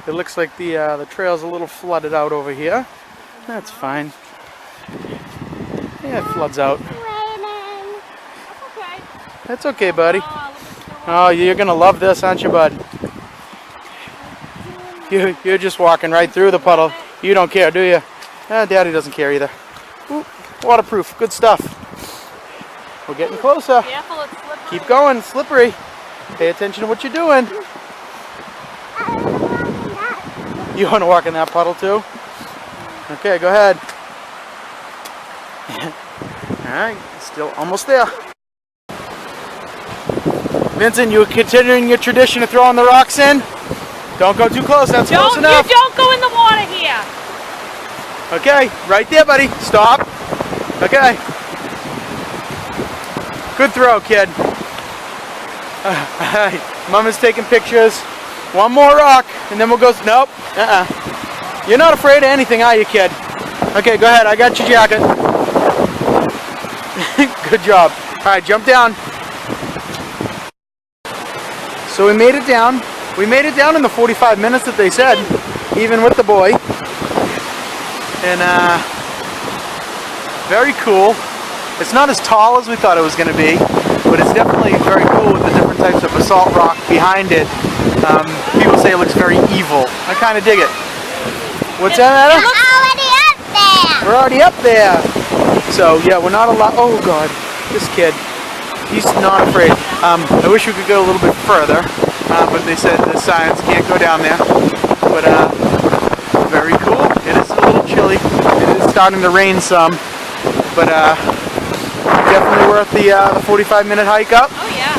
It looks like the trail's a little flooded out over here. That's fine. Yeah, it floods out. That's okay, buddy. Oh, you're gonna love this, aren't you, bud? You're just walking right through the puddle. You don't care, do you? Daddy doesn't care either. Ooh, waterproof, good stuff. We're getting closer. Careful, it's slippery. Keep going, slippery. Pay attention to what you're doing. You want to walk in that puddle too? Okay, go ahead. Alright, still almost there. Vincent, you continuing your tradition of throwing the rocks in? Don't go too close, that's close enough. You don't go in the water here. Okay, right there, buddy. Stop. Okay. Good throw, kid. Alright, Mama's taking pictures. One more rock, and then we'll go. Nope. You're not afraid of anything, are you, kid? Okay, go ahead. I got your jacket. Good job. Alright, jump down. So we made it down. We made it down in the 45 minutes that they said, even with the boy. And very cool. It's not as tall as we thought it was going to be, but it's definitely very cool with the different types of basalt rock behind it. People say it looks very evil. I kind of dig it. What's that, Adam? We're already up there. We're already up there. So yeah, we're not allowed. Oh God, this kid. He's not afraid. I wish we could go a little bit further, but they said the signs can't go down there. But very cool. It is a little chilly. It is starting to rain some, but definitely worth the 45-minute hike up. Oh yeah.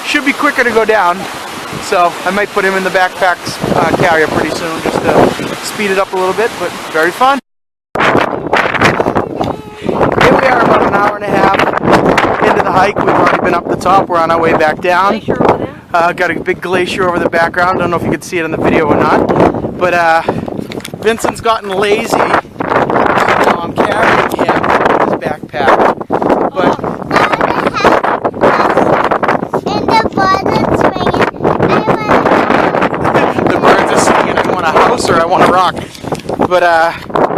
Should be quicker to go down. So I might put him in the backpack carrier pretty soon, just to speed it up a little bit. But very fun. Here we are, about an hour and a half into the hike. We've already been up the top. We're on our way back down. Glacier over there. Got a big glacier over the background. Don't know if you can see it in the video or not. But Vincent's gotten lazy. So now I'm carrying him with his backpack. But the birds are singing. I want a house or I want a rock. But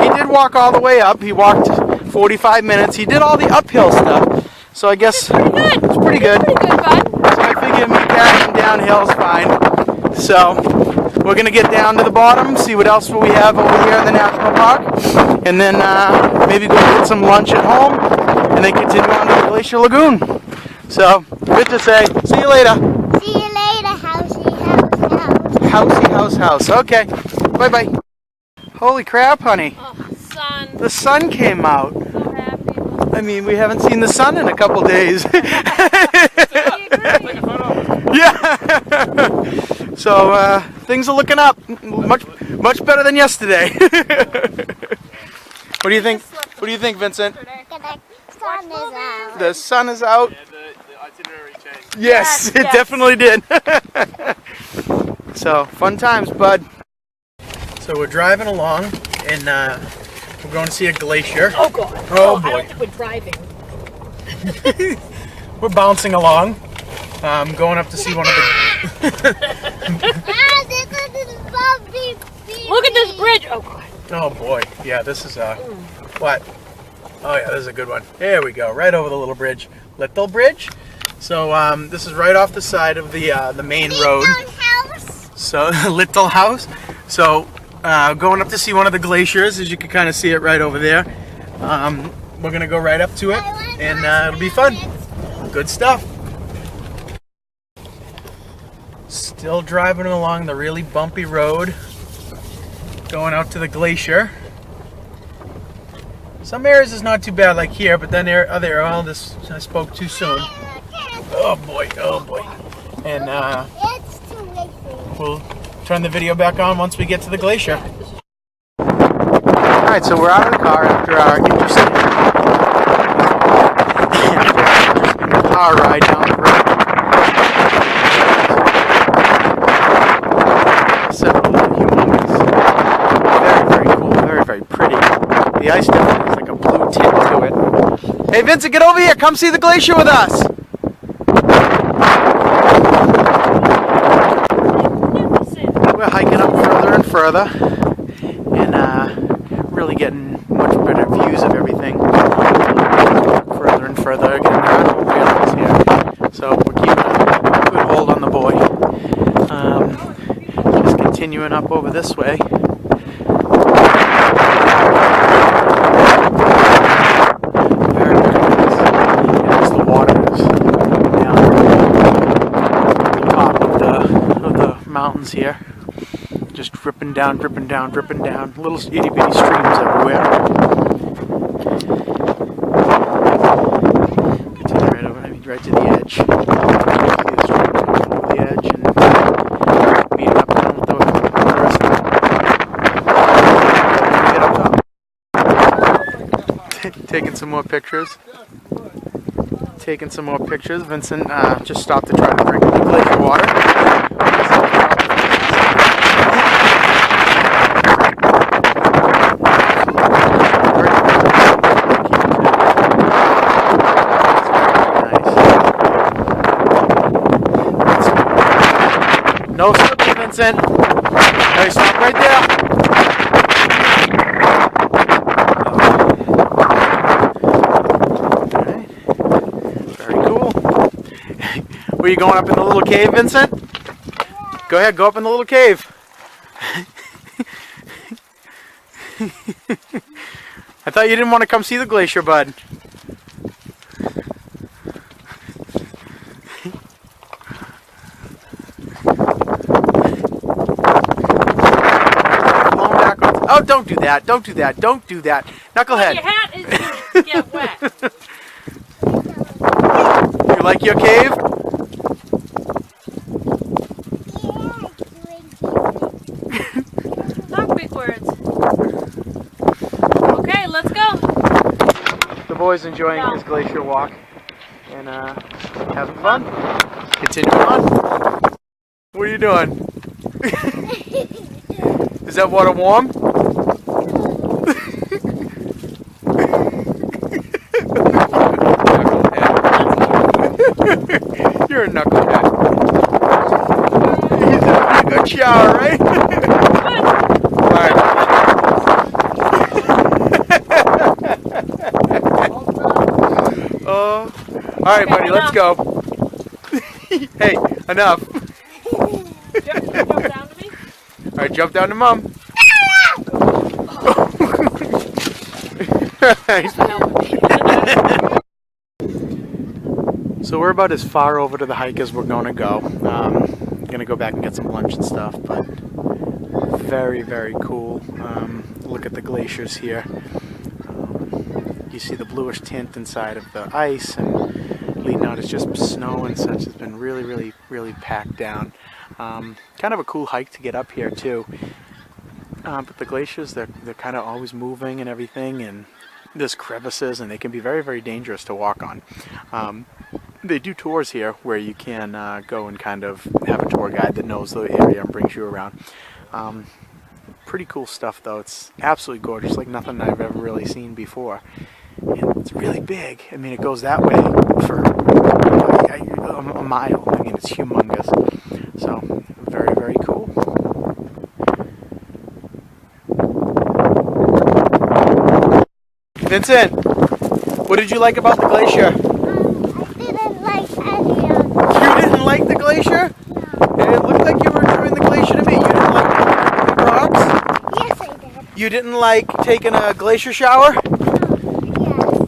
he did walk all the way up. He walked 45 minutes. He did all the uphill stuff. So I guess it's pretty good. Pretty good, bud. So I figure me carrying downhill is fine. So we're going to get down to the bottom, see what else we have over here in the national park, and then maybe go get some lunch at home, and then continue on to the Glacier Lagoon. So, good to say, see you later. See you later, housey, house. House. Okay, bye-bye. Holy crap, honey. Oh, sun. The sun came out. So happy. I mean, we haven't seen the sun in a couple days. Yeah. So things are looking up. Much better than yesterday. What do you think? What do you think, Vincent? The sun is out. The sun is out. Yeah, the itinerary changed. Yes, it yes. definitely did. So fun times, bud. So we're driving along, and We're going to see a glacier. Oh god. Oh I boy. don't think we're driving. We're bouncing along. Going up to see one of the... Look at this bridge. Oh god. Oh boy. Yeah, this is what? Oh yeah, this is a good one. There we go. Right over the little bridge. Little bridge. So this is right off the side of the main road. So little house. So going up to see one of the glaciers, as you can kind of see it right over there. We're gonna go right up to it, and it'll be fun. Good stuff. Still driving along the really bumpy road, going out to the glacier. Some areas is not too bad, like here, but then there other this I spoke too soon. Oh boy, oh boy. And we'll turn the video back on once we get to the glacier. Alright, so we're out of the car after our interesting car ride down the road. Several humongous. Very, very cool, very, very pretty. The ice definitely has like a blue tint to it. Hey Vincent, get over here, come see the glacier with us! We're hiking up further and further, and really getting much better views of everything. Further and further, again, there are no railings here, so we're keeping a good hold on the boy. Just continuing up over this way. Very nice. As the water is down the top of the mountains here. Just dripping down, dripping down, dripping down. Little itty bitty streams everywhere. Continue right over, right to the edge. See the streams going over the edge and meeting up down with the rest of it. Get up top. Taking some more pictures. Taking some more pictures. Vincent just stopped to try to drink the glacier water. No slipping, Vincent. Hey, stop right there. Alright. Very cool. Were you going up in the little cave, Vincent? Go ahead, go up in the little cave. I thought you didn't want to come see the glacier, bud. Oh, don't do that. Don't do that. Don't do that. Knucklehead. Your hat is going to get wet. You like your cave? Talk big words. Okay, let's go. The boy's enjoying his glacier walk and having fun. Continue on. What are you doing? Is that water warm? You're a knucklehead. He's having a good shower, right? Alright. Alright, buddy, let's go. Hey, enough. Jump down to me? Alright, jump down to Mom. So we're about as far over to the hike as we're going to go. Gonna go back and get some lunch and stuff, but very, very cool. Look at the glaciers here. You see the bluish tint inside of the ice, and leading out is just snow and such. It's been really, really, really packed down. Kind of a cool hike to get up here too. But the glaciers, they're kind of always moving and everything, and there's crevices, and they can be very, very dangerous to walk on. They do tours here where you can go and kind of have a tour guide that knows the area and brings you around. Pretty cool stuff though. It's absolutely gorgeous, like nothing I've ever really seen before. And it's really big. I mean, it goes that way for a mile. I mean, it's humongous. So, very, very cool. Vincent, what did you like about the glacier? I didn't like any of them. You didn't like the glacier? No. It looked like you were enjoying the glacier to me. You didn't like the rocks? Yes, I did. You didn't like taking a glacier shower? Yes.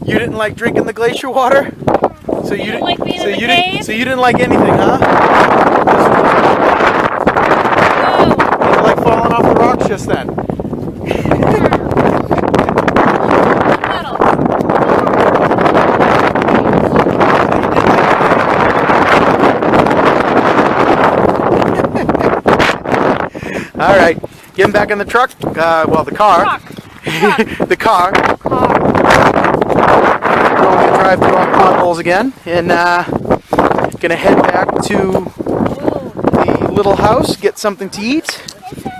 You didn't like drinking the glacier water? So you didn't like being so in the you cave? didn't so you didn't like anything, huh? Whoa. You didn't like falling off the rocks just then. Metal. All right, get him back in the truck. Well, the car. The car. We're gonna drive through our potholes again, and gonna head back to the little house, get something to eat,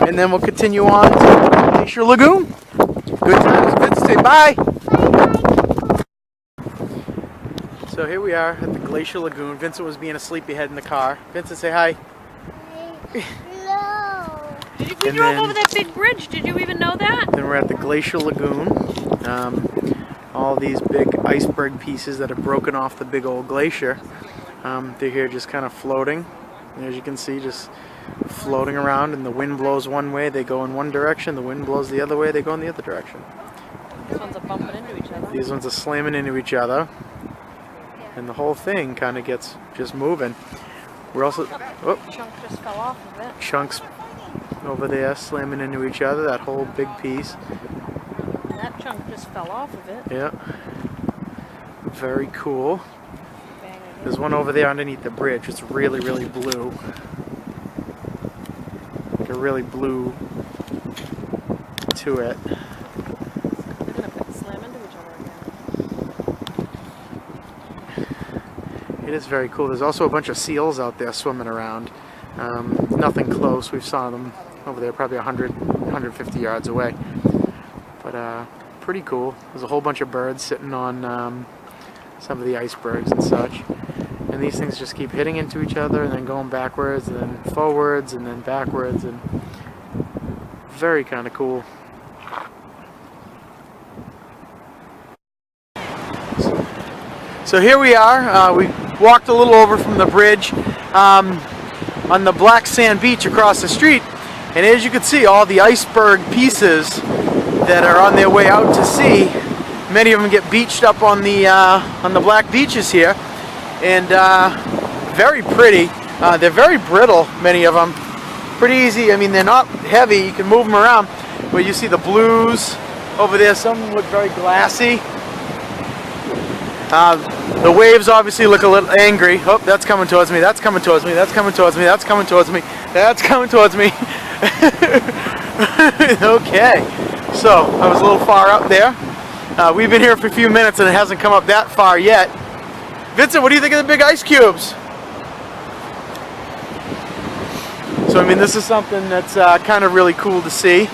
and then we'll continue on to Glacier Lagoon. Good times. Good to say bye. So here we are at the Glacier Lagoon. Vincent was being a sleepyhead in the car. Vincent, say hi. No. We And drove then- over that big bridge. Did you even know that? Then we're at the Glacier Lagoon. All these big iceberg pieces that have broken off the big old glacier. They're here just kind of floating. And as you can see, just floating around, and the wind blows one way, they go in one direction. The wind blows the other way, they go in the other direction. These ones are bumping into each other. These ones are slamming into each other. And the whole thing kind of gets just moving. We're also... Oh, Chunk just fell off of it. chunks over there slamming into each other, that whole big piece. And that chunk just fell off of it. Yeah. Very cool. Bang again. There's one over there underneath the bridge. It's really, really blue. Like a really blue to it. They're gonna slam into each other again. It is very cool. There's also a bunch of seals out there swimming around. Nothing close. We've saw them over there probably 100, 150 yards away. But pretty cool. There's a whole bunch of birds sitting on some of the icebergs and such. And these things just keep hitting into each other and then going backwards and then forwards and then backwards, and very kind of cool. So here we are. We walked a little over from the bridge on the black sand beach across the street, and as you can see, all the iceberg pieces that are on their way out to sea, many of them get beached up on the black beaches here, and very pretty. They're very brittle, many of them. Pretty easy. I mean, they're not heavy. You can move them around. But you see the blues over there. Some look very glassy. The waves obviously look a little angry. Oh, that's coming towards me. That's coming towards me. That's coming towards me. That's coming towards me. That's coming towards me. Okay. So I was a little far up there. We've been here for a few minutes and it hasn't come up that far yet. Vincent, what do you think of the big ice cubes? So I mean, this is something that's kind of really cool to see.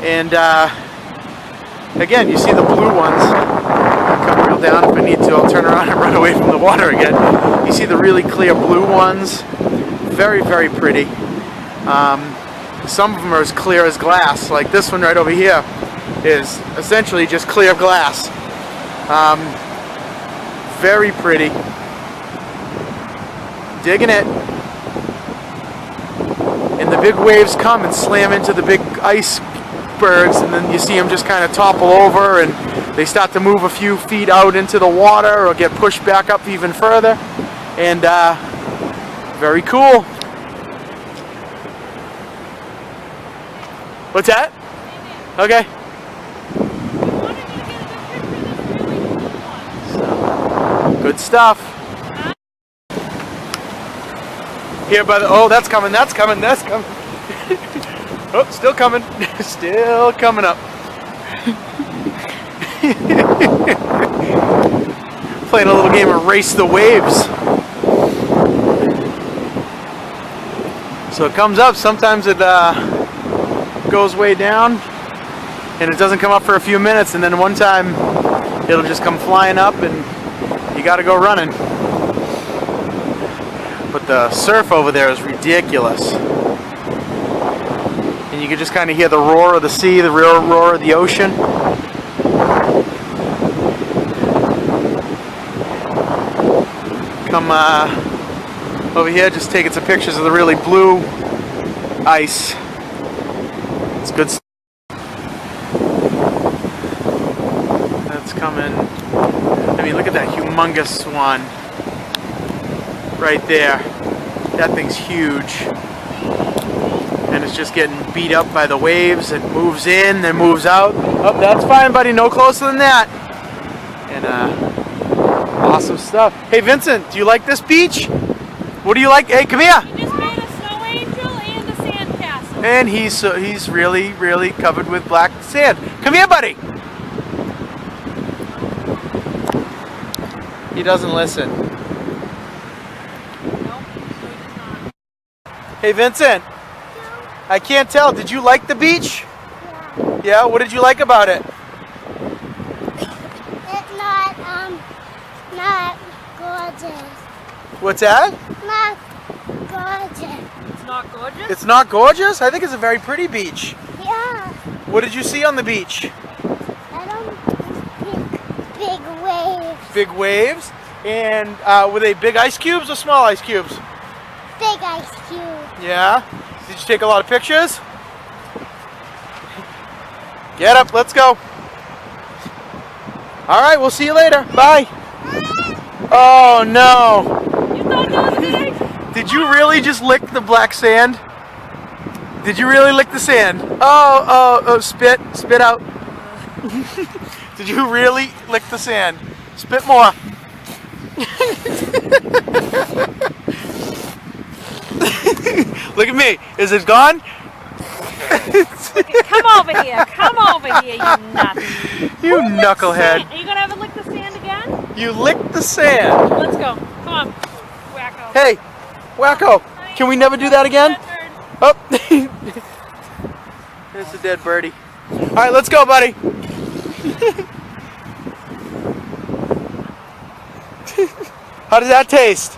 And again, you see the blue ones. I'll come real down if I need to. I'll turn around and run away from the water again. You see the really clear blue ones. Very, very pretty. Some of them are as clear as glass. Like this one right over here is essentially just clear glass. Very pretty. Digging it. And the big waves come and slam into the big icebergs, and then you see them just kind of topple over, and they start to move a few feet out into the water or get pushed back up even further. And very cool. What's that? Okay. So, good stuff. Here by the, oh, that's coming, that's coming, that's coming. Oh, still coming, still coming up. Playing a little game of Race the Waves. So it comes up, sometimes it goes way down, and it doesn't come up for a few minutes, and then one time it'll just come flying up, and you got to go running. But the surf over there is ridiculous, and you can just kind of hear the roar of the sea, the real roar of the ocean. Come over here, just taking some pictures of the really blue ice. It's good stuff. That's coming. I mean, look at that humongous swan right there. That thing's huge. And it's just getting beat up by the waves. It moves in, then moves out. Oh, that's fine, buddy. No closer than that. And awesome stuff. Hey, Vincent, do you like this beach? What do you like? Hey, come here. He just made a snow angel and a sandcastle. And he's really, really covered with black sand. Come here, buddy. He doesn't listen. Nope, so he does not. Hey, Vincent. I can't tell. Did you like the beach? Yeah. Yeah? What did you like about it? It's not gorgeous. What's that? Not gorgeous. It's not gorgeous? It's not gorgeous? I think it's a very pretty beach. Yeah. What did you see on the beach? I don't think big waves. Big waves? And were they big ice cubes or small ice cubes? Big ice cube. Yeah? Did you take a lot of pictures? Get up, let's go. Alright, we'll see you later. Bye. Oh no. You thought that was big? Did you really just lick the black sand? Did you really lick the sand? Oh, spit out. Did you really lick the sand? Spit more. Look at me. Is it gone? Come over here. Come over here, you nut. You knucklehead. Are you going to have a lick the sand again? You licked the sand. Let's go. Come on. Wacko. Hey, wacko. Can we never do that again? Oh. It's a dead birdie. All right, let's go, buddy. How did that taste?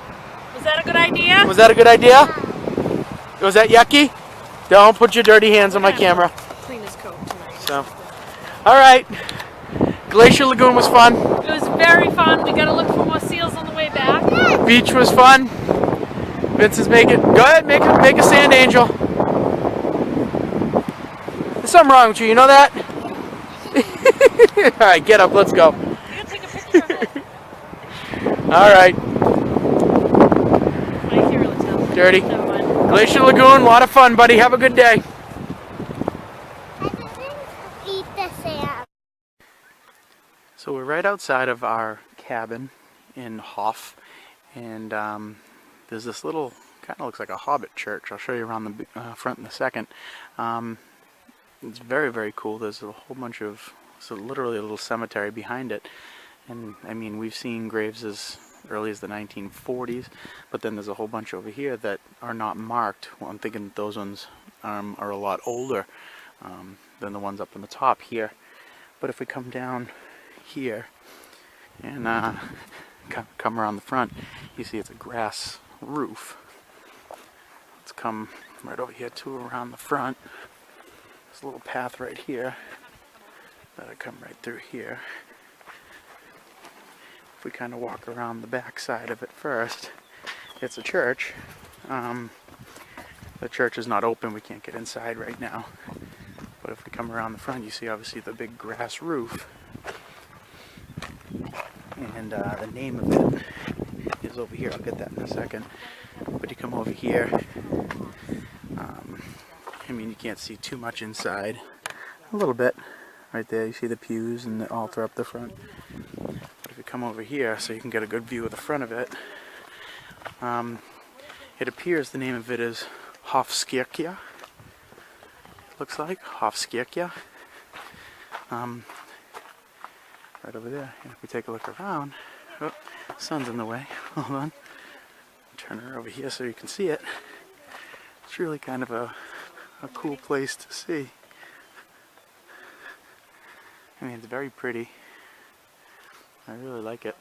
Was that a good idea? Was that a good idea? Was that yucky? Don't put your dirty hands on my camera. Clean his coat tonight. So, all right. Glacier Lagoon was fun. It was very fun. We got to look for more seals on the way back. Beach was fun. Vincent's making. Go ahead, make a sand angel. There's something wrong with you. You know that? All right, get up. Let's go. You gotta take a picture of it. All right. I can't really tell. Dirty. Never mind. Glacier Lagoon, a lot of fun, buddy. Have a good day. I didn't eat the sand. So we're right outside of our cabin in Hof, and there's this little, kind of looks like a hobbit church. I'll show you around the front in a second. It's very, very cool. There's a whole bunch of, so literally a little cemetery behind it. And I mean, we've seen graves as early as the 1940s, but then there's a whole bunch over here that are not marked. Well, I'm thinking those ones are a lot older than the ones up on the top here. But if we come down here and come around the front, you see it's a grass roof. Let's come right over here too, around the front. There's a little path right here that'll come right through here. If we kind of walk around the back side of it first, it's a church. The church is not open, we can't get inside right now. But if we come around the front, you see obviously the big grass roof. And the name of it is over here. I'll get that in a second. But you come over here, I mean, you can't see too much inside. A little bit. Right there, you see the pews and the altar up the front. But if you come over here, so you can get a good view of the front of it, it appears the name of it is Hofskirkja. Looks like Hofskirkja. Right over there. And if we take a look around, oh, sun's in the way. Hold on. Turn her over here so you can see it. It's really kind of a a cool place to see. I mean, it's very pretty. I really like it.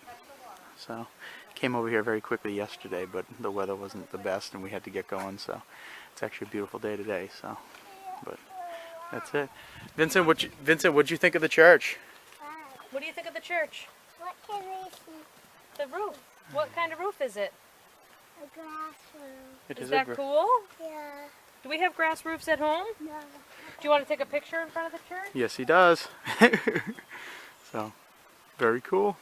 So, came over here very quickly yesterday, but the weather wasn't the best and we had to get going, so it's actually a beautiful day today, so, but that's it. Vincent, what'd you think of the church? What do you think of the church? What can we see? The roof. What kind of roof is it? A grass room. Is that cool? Yeah. Do we have grass roofs at home? No. Do you want to take a picture in front of the church? Yes, he does. So, very cool.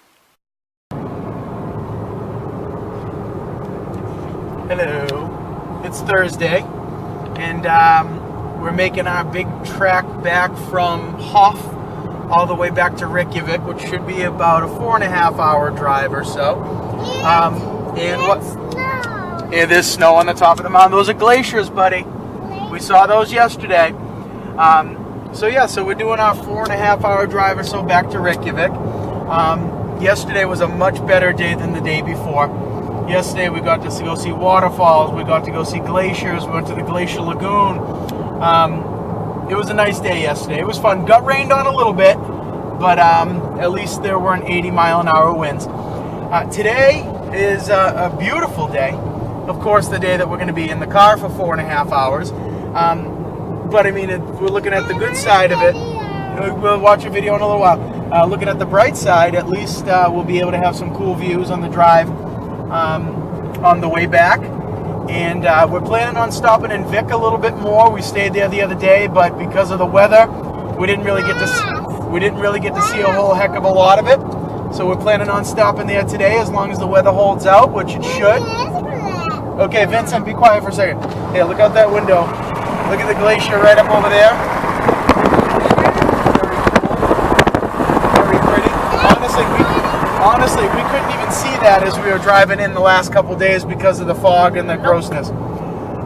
Hello. It's Thursday, and we're making our big trek back from Hof all the way back to Reykjavik, which should be about a 4.5-hour drive or so. And there's snow on the top of the mountain. Those are glaciers, buddy. We saw those yesterday. So we're doing our 4.5-hour drive or so back to Reykjavik. Yesterday was a much better day than the day before. Yesterday we got to go see waterfalls, we got to go see glaciers, we went to the glacial lagoon. It was a nice day yesterday. It was fun. Got rained on a little bit, but at least there weren't 80-mile-an-hour winds. Today is a beautiful day. Of course, the day that we're going to be in the car for 4.5 hours. But I mean, if we're looking at the good side of it. We'll watch a video in a little while. Looking at the bright side, at least we'll be able to have some cool views on the drive on the way back. And we're planning on stopping in Vik a little bit more. We stayed there the other day, but because of the weather, we didn't really get to see a whole heck of a lot of it. So we're planning on stopping there today, as long as the weather holds out, which it should. Okay, Vincent, be quiet for a second. Hey, look out that window. Look at the glacier right up over there. Very pretty. Honestly, we couldn't even see that as we were driving in the last couple days because of the fog and the grossness.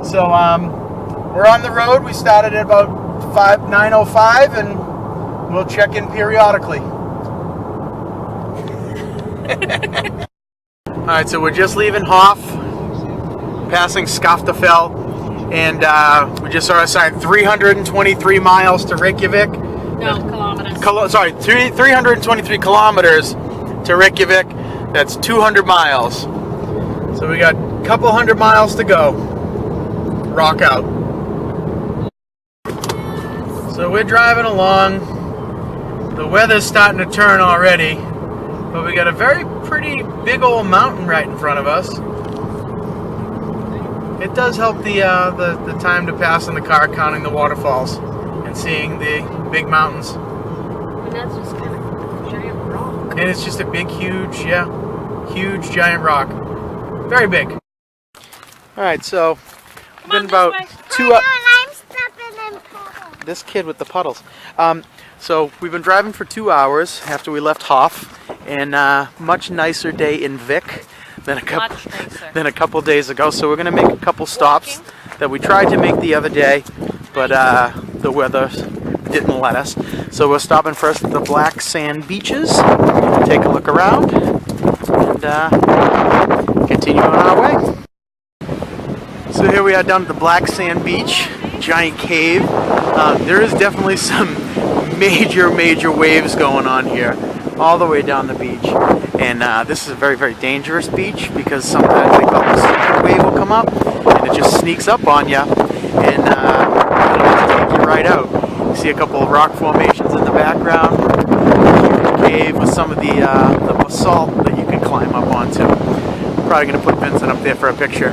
So we're on the road. We started at about 9:05, and we'll check in periodically. All right, so we're just leaving Hof, passing Skaftafell, and we just saw a sign: 323 miles to Reykjavik. No, kilometers. 323 kilometers to Reykjavik. That's 200 miles. So we got a couple hundred miles to go. Rock out. So we're driving along. The weather's starting to turn already, but we got a very pretty big old mountain right in front of us. It does help the time to pass in the car, counting the waterfalls and seeing the big mountains. And that's just kind of a giant rock. And it's just a big, huge giant rock. Very big. Alright, so we've been about 2 hours. I'm stepping in puddles. This kid with the puddles. So we've been driving for 2 hours after we left Hof, and much nicer day in Vik than a couple days ago. So we're going to make a couple stops that we tried to make the other day, but the weather didn't let us. So we're stopping first at the black sand beaches, take a look around, and continue on our way. So here we are down at the black sand beach, giant cave. There is definitely some major waves going on here, all the way down the beach. And this is a very dangerous beach, because sometimes they call it a second wave will come up, and it just sneaks up on you, and it'll take you right out. You see a couple of rock formations in the background, cave with some of the basalt that you can climb up onto. Probably going to put Vincent up there for a picture.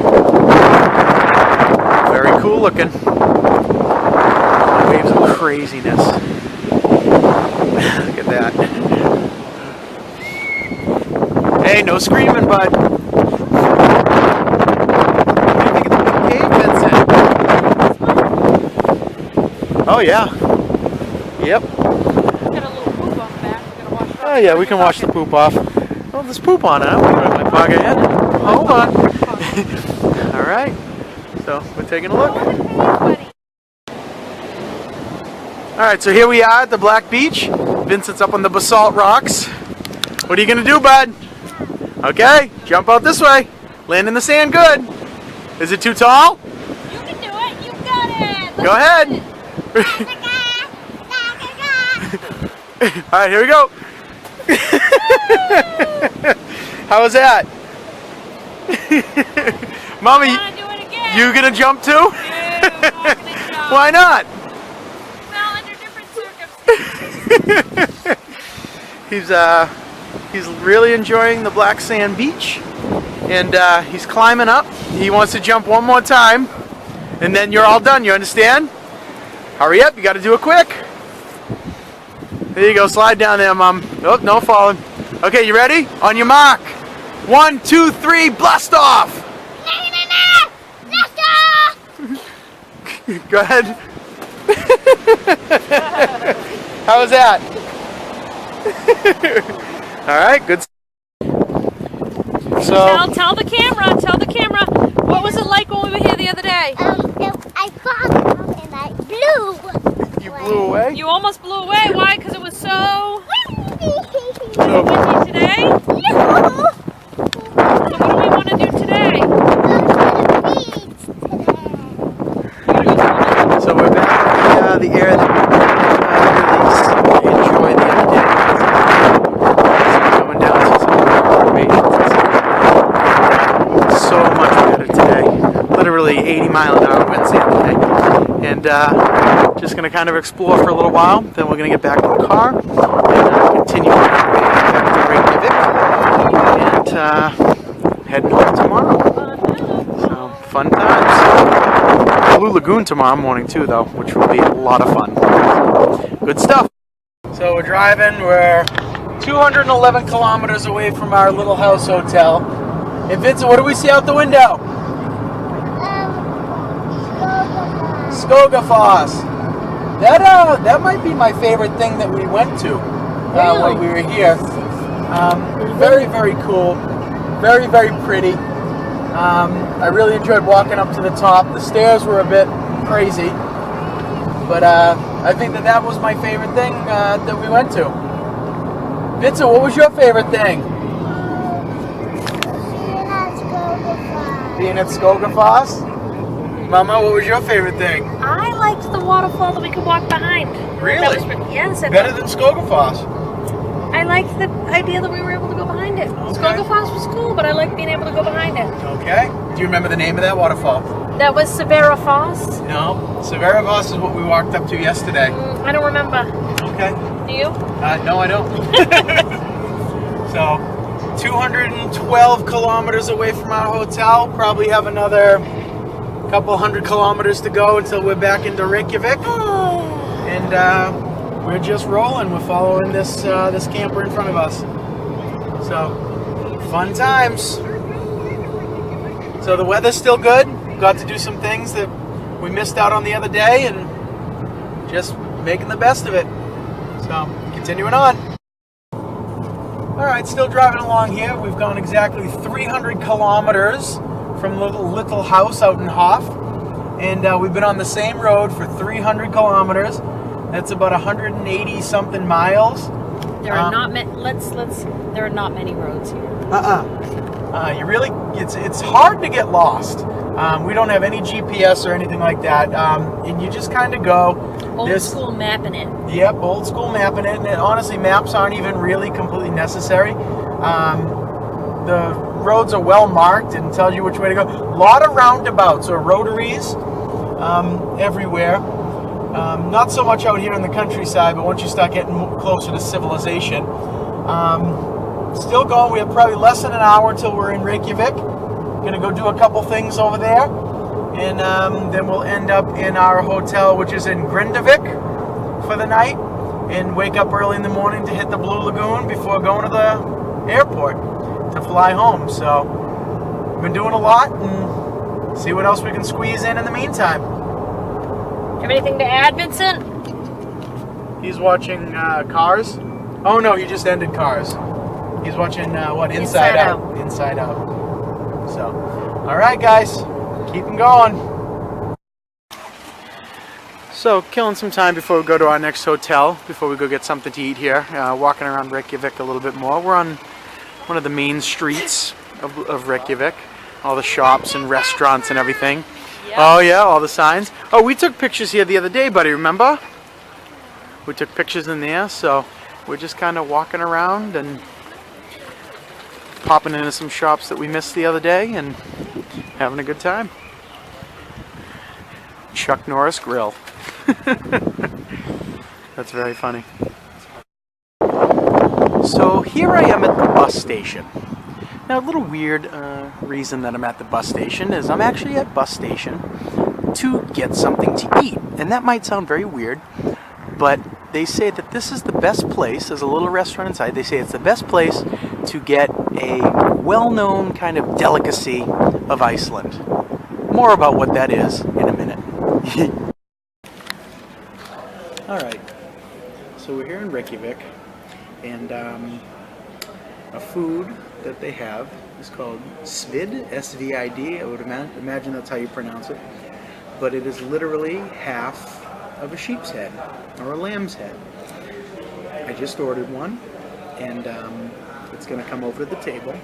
Very cool looking. Waves of craziness. Look at that. Hey, no screaming, bud. What do you think of the big cave, Vincent? Oh yeah. Yep. Got a little poop on the back. We're gonna wash it off. Oh yeah, we can wash the poop off. Oh, there's poop on it. I won't put it in my pocket yet. Hold on. All right. So we're taking a look. All right, so here we are at the Black Beach. Vincent's up on the basalt rocks. What are you gonna do, bud? Okay, jump out this way. Land in the sand good. Is it too tall? You can do it. You got it. Go ahead. All right, here we go. How was that? Mommy, you gonna jump too? No, I'm not gonna jump. Why not? Well, under different circumstances. He's really enjoying the black sand beach, and he's climbing up. He wants to jump one more time, and then you're all done. You understand? Hurry up! You got to do it quick. There you go. Slide down there, Mom. Oh, no falling. Okay, you ready? On your mark. 1, 2, 3. Blast off! Go ahead. How was that? All right, good. So Tell the camera, what was it like when we were here the other day? I fell down and I blew. you blew away? You almost blew away. Why? Because it was so windy today? No. So what do we want to do today? Go to the beach today. So we're back in the area that we really enjoyed the other day. So coming down to some formations. So much better today. Literally 80-mile-an-hour winds the other day. And just going to kind of explore for a little while. Then we're going to get back in the car and continue on our way back to Reykjavik. And heading home tomorrow. So fun times. Blue Lagoon tomorrow morning too, though, which will be a lot of fun. Good stuff. So we're driving. We're 211 kilometers away from our little house hotel. Hey Vincent, what do we see out the window? Skogafoss. That might be my favorite thing that we went to when we were here. Very, very cool. Very, very pretty. I really enjoyed walking up to the top. The stairs were a bit crazy, but I think that was my favorite thing that we went to. Vincent, what was your favorite thing? Being at Skogafoss. Mama, what was your favorite thing? I liked the waterfall that we could walk behind. Really? Yes. Better than Skogafoss. I liked the idea that we were able to go behind it. Okay. Skogafoss was cool, but I liked being able to go behind it. Okay. Do you remember the name of that waterfall? That was Severa Foss. No. Severa Foss is what we walked up to yesterday. I don't remember. Okay. Do you? No, I don't. So, 212 kilometers away from our hotel. Probably have another couple hundred kilometers to go until we're back into Reykjavik. And we're just rolling. We're following this camper in front of us. So, fun times. So the weather's still good. Got to do some things that we missed out on the other day, and just making the best of it. So, continuing on. Alright, still driving along here. We've gone exactly 300 kilometers from little house out in Hof. And we've been on the same road for 300 kilometers. That's about 180 something miles. There are not many. There are not many roads here. You really, it's hard to get lost. We don't have any GPS or anything like that, and you just kind of go. Old school mapping it. Yep, old school mapping it, and honestly, maps aren't even really completely necessary. The roads are well marked and tell you which way to go. A lot of roundabouts or rotaries everywhere. Not so much out here in the countryside, but once you start getting closer to civilization. Still going. We have probably less than an hour until we're in Reykjavik. Gonna go do a couple things over there, and then we'll end up in our hotel, which is in Grindavik, for the night, and wake up early in the morning to hit the Blue Lagoon before going to the airport to fly home. So we've been doing a lot, and see what else we can squeeze in the meantime. Have anything to add, Vincent? He's watching Cars. Oh no, he just ended Cars. He's watching what? Inside Out. Inside Out. So, all right, guys, keep them going. So, killing some time before we go to our next hotel, before we go get something to eat here. Walking around Reykjavik a little bit more. We're on one of the main streets of Reykjavik. All the shops and restaurants and everything. Yep. Oh yeah, all the signs. Oh, we took pictures here the other day, buddy, remember? We took pictures in there, so we're just kind of walking around and popping into some shops that we missed the other day and having a good time. Chuck Norris Grill. That's very funny. So here I am at the bus station. Now, a little weird reason that I'm at the bus station is I'm actually at bus station to get something to eat. And that might sound very weird, but they say that this is the best place. There's a little restaurant inside. They say it's the best place to get a well-known kind of delicacy of Iceland. More about what that is in a minute. Alright, so we're here in Reykjavik, and a food that they have is called svid, S-V-I-D. I would imagine that's how you pronounce it. But it is literally half of a sheep's head, or a lamb's head. I just ordered one, and it's going to come over to the table,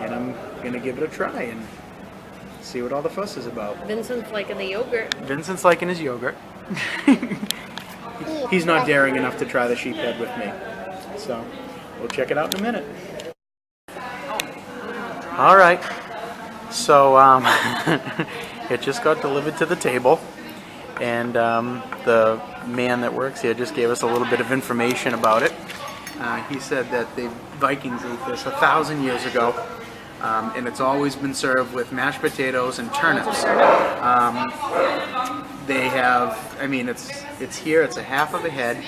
and I'm going to give it a try and see what all the fuss is about. Vincent's liking the yogurt. Vincent's liking his yogurt. He's not daring enough to try the sheep head with me. So, we'll check it out in a minute. Alright, so it just got delivered to the table, and the man that works here just gave us a little bit of information about it. He said that the Vikings ate this 1,000 years ago, and it's always been served with mashed potatoes and turnips. They have, I mean, it's here, it's a half of a head.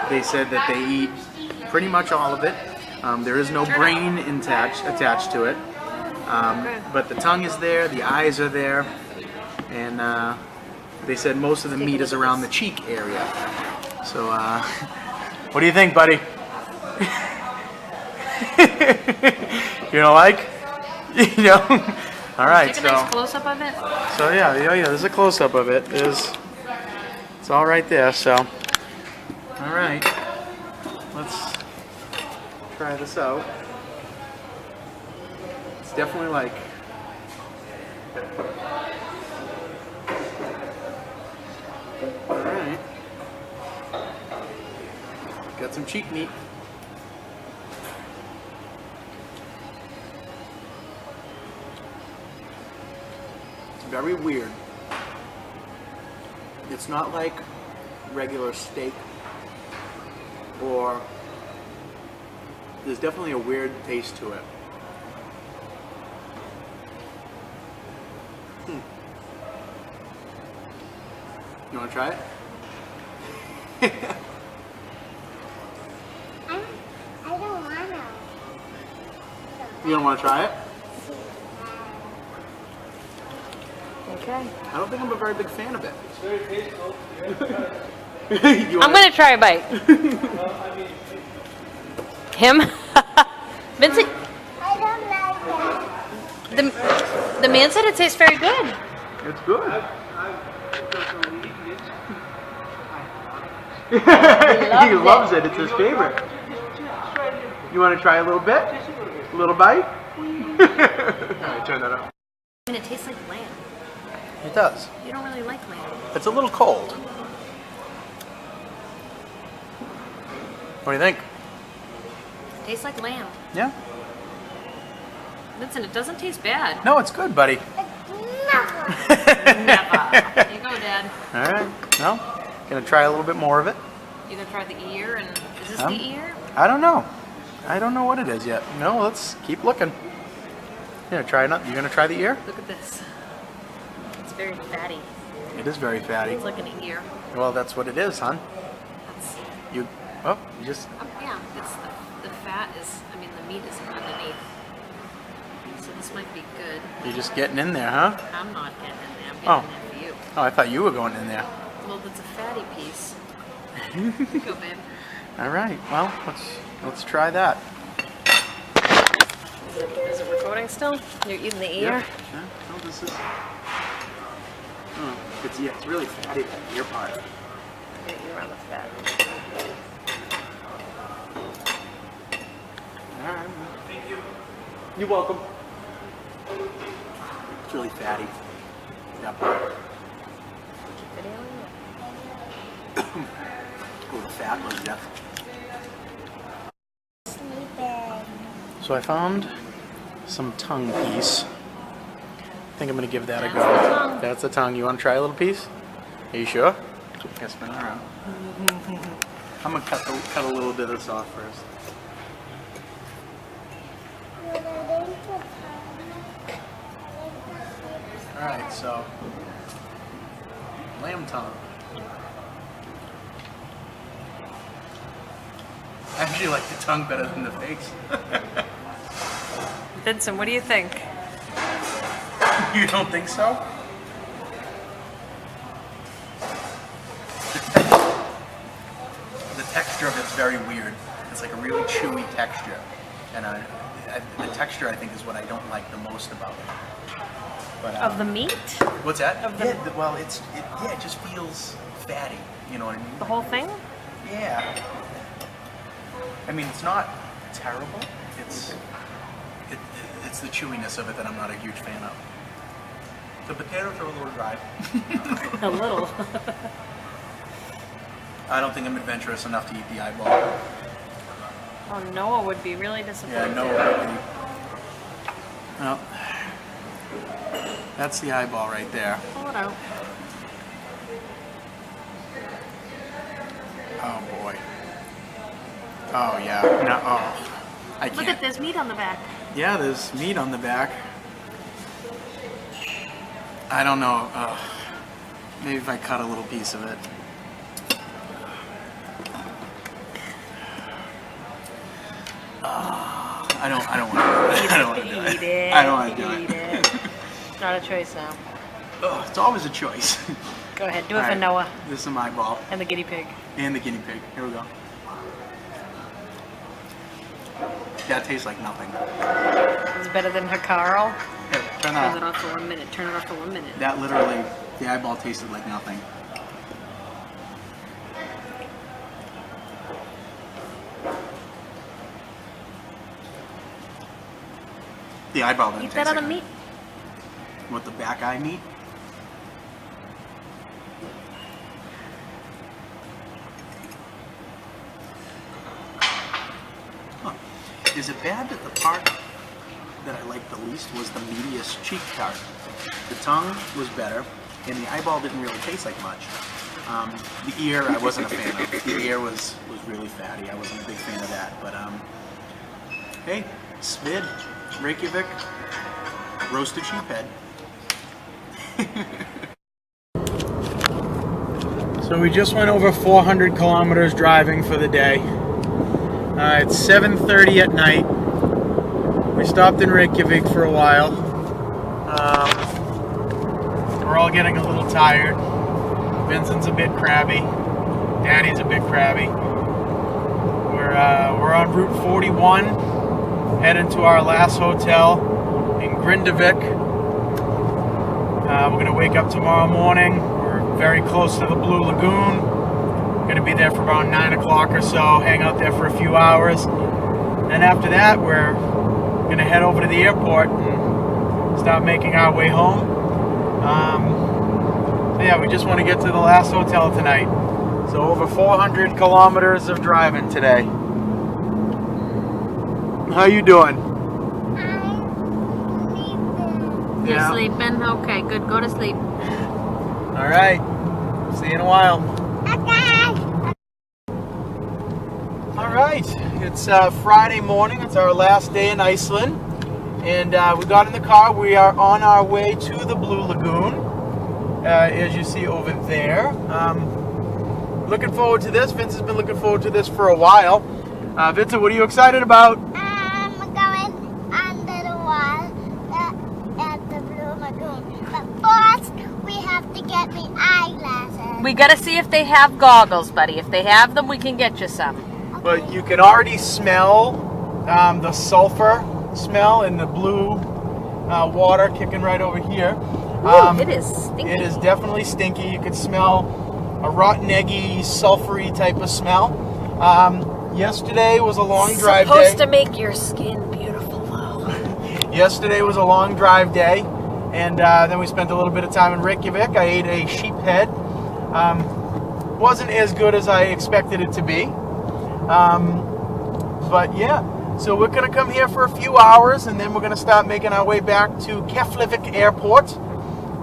They said that they eat pretty much all of it. There is no brain attached to it, but the tongue is there, the eyes are there, and they said most of the meat is around the cheek area. So, what do you think, buddy? You don't like? You know? All right. Take a nice close-up of it. So yeah, there's a close-up of it. It's all right there. So, all right. Let's try this out. It's definitely like. All right. Got some cheek meat. Very weird. It's not like regular steak, or there's definitely a weird taste to it. You want to try it? I don't want to. You don't want to try it? Okay. I don't think I'm a very big fan of it. It's very tasteful. I'm going to try a bite. Him? Vincent? I don't like that. The man said it tastes very good. It's good. He loves it. It's his favorite. You want to try a little bit? A little bite? Alright, try that out. And it tastes like lamb. It does. You don't really like lamb. It's a little cold. What do you think? It tastes like lamb. Yeah? Vincent, it doesn't taste bad. No, it's good, buddy. Never. Never. Here you go, Dad. Alright. No? Gonna try a little bit more of it. You gonna try the ear? And is this the ear? I don't know. I don't know what it is yet. No, let's keep looking. Here, try it out. You gonna try the ear? Look at this. It's very fatty. It is very fatty. It's like an ear. Well, that's what it is, hon. That's, You just. yeah, it's the fat is, I mean, the meat is underneath. So this might be good. You're just getting in there, huh? I'm not getting in there. I'm getting Oh. in there for you. Oh, I thought you were going in there. Well, that's a fatty piece. Here you go, babe. All right. Well, let's try that. Is it recording still? You're eating the ear? Yeah. Oh, this is. Oh, it's really fatty, that ear part. Get you around the fat. All right. Thank you. You're welcome. It's really fatty. That part. Oh, the fat was death. Sleeping. So I found some tongue piece. I think I'm gonna give that a go. That's the tongue. You want to try a little piece? Are you sure? Yeah, spin it around. I'm gonna cut a little bit of this off first. All right, so lamb tongue. I actually like the tongue better than the face. Vincent, what do you think? You don't think so? The texture of it's very weird. It's like a really chewy texture, and the texture I think is what I don't like the most about it. But, Of the meat? what's that? Of the- Yeah, well, it just feels fatty. You know what I mean? The whole thing? Yeah. I mean, it's not terrible. It's the chewiness of it that I'm not a huge fan of. The potatoes are a little dry. A little. I don't think I'm adventurous enough to eat the eyeball. Oh, Noah would be really disappointed. Yeah, no way. Well, that's the eyeball right there. Pull it out. Oh boy. Oh yeah. No. Oh, I can't. Look at this meat on the back. Yeah, there's meat on the back. I don't know. Maybe if I cut a little piece of it. I don't want to do it. I don't want to do it. Eat it. I don't want to do Eat it. it. Not a choice now. Oh, it's always a choice. Go ahead, do it All for right, Noah This is my eyeball and the guinea pig. and the guinea pig. Here we go. That tastes like nothing. It's better than her Carl. Here, turn Turn it that off. off for 1 minute. Turn it off for 1 minute. That literally, the eyeball tasted like nothing. The eyeball doesn't Eat taste that other like meat. What, the back eye meat? Huh. Is it bad that the part that I liked the least was the meatiest cheek part? The tongue was better, and the eyeball didn't really taste like much. The ear I wasn't a fan of. The ear was really fatty. I wasn't a big fan of that. But hey, Smid, Reykjavik, roasted sheephead. So we just went over 400 kilometers driving for the day. It's 7:30 at night. We stopped in Reykjavik for a while. We're all getting a little tired. Vincent's a bit crabby. Daddy's a bit crabby. We're on Route 41, heading to our last hotel in Grindavik. We're going to wake up tomorrow morning. We're very close to the Blue Lagoon. We're going to be there for about 9 o'clock or so, hang out there for a few hours. And after that, we're going to head over to the airport and start making our way home. So yeah, we just want to get to the last hotel tonight. So over 400 kilometers of driving today. How you doing? You're sleeping? Okay, good. Go to sleep. All right. See you in a while. All right. It's Friday morning. It's our last day in Iceland. And we got in the car. We are on our way to the Blue Lagoon. As you see over there. Looking forward to this. Vince has been looking forward to this for a while. Vincent, what are you excited about? I'm going under the water at the Blue Lagoon. But first, we have to get the eyeglasses. We gotta see if they have goggles, buddy. If they have them, we can get you some. But you can already smell the sulfur smell in the blue water kicking right over here. It is stinky. It is definitely stinky. You can smell a rotten, eggy, sulfury type of smell. Yesterday was a long drive day. Supposed to make your skin beautiful, though. Yesterday was a long drive day. And then we spent a little bit of time in Reykjavik. I ate a sheep head. Wasn't as good as I expected it to be. But yeah, so we're going to come here for a few hours, and then we're going to start making our way back to Keflavik Airport,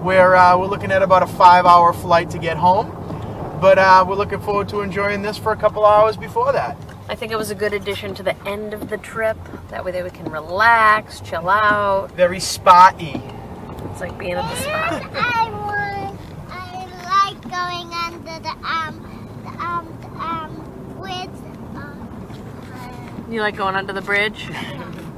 where we're looking at about a 5-hour flight to get home. But we're looking forward to enjoying this for a couple hours before that. I think it was a good addition to the end of the trip. That way we can relax, chill out. Very spa-y. It's like being at the spa. I like going under the bridge. You like going under the bridge?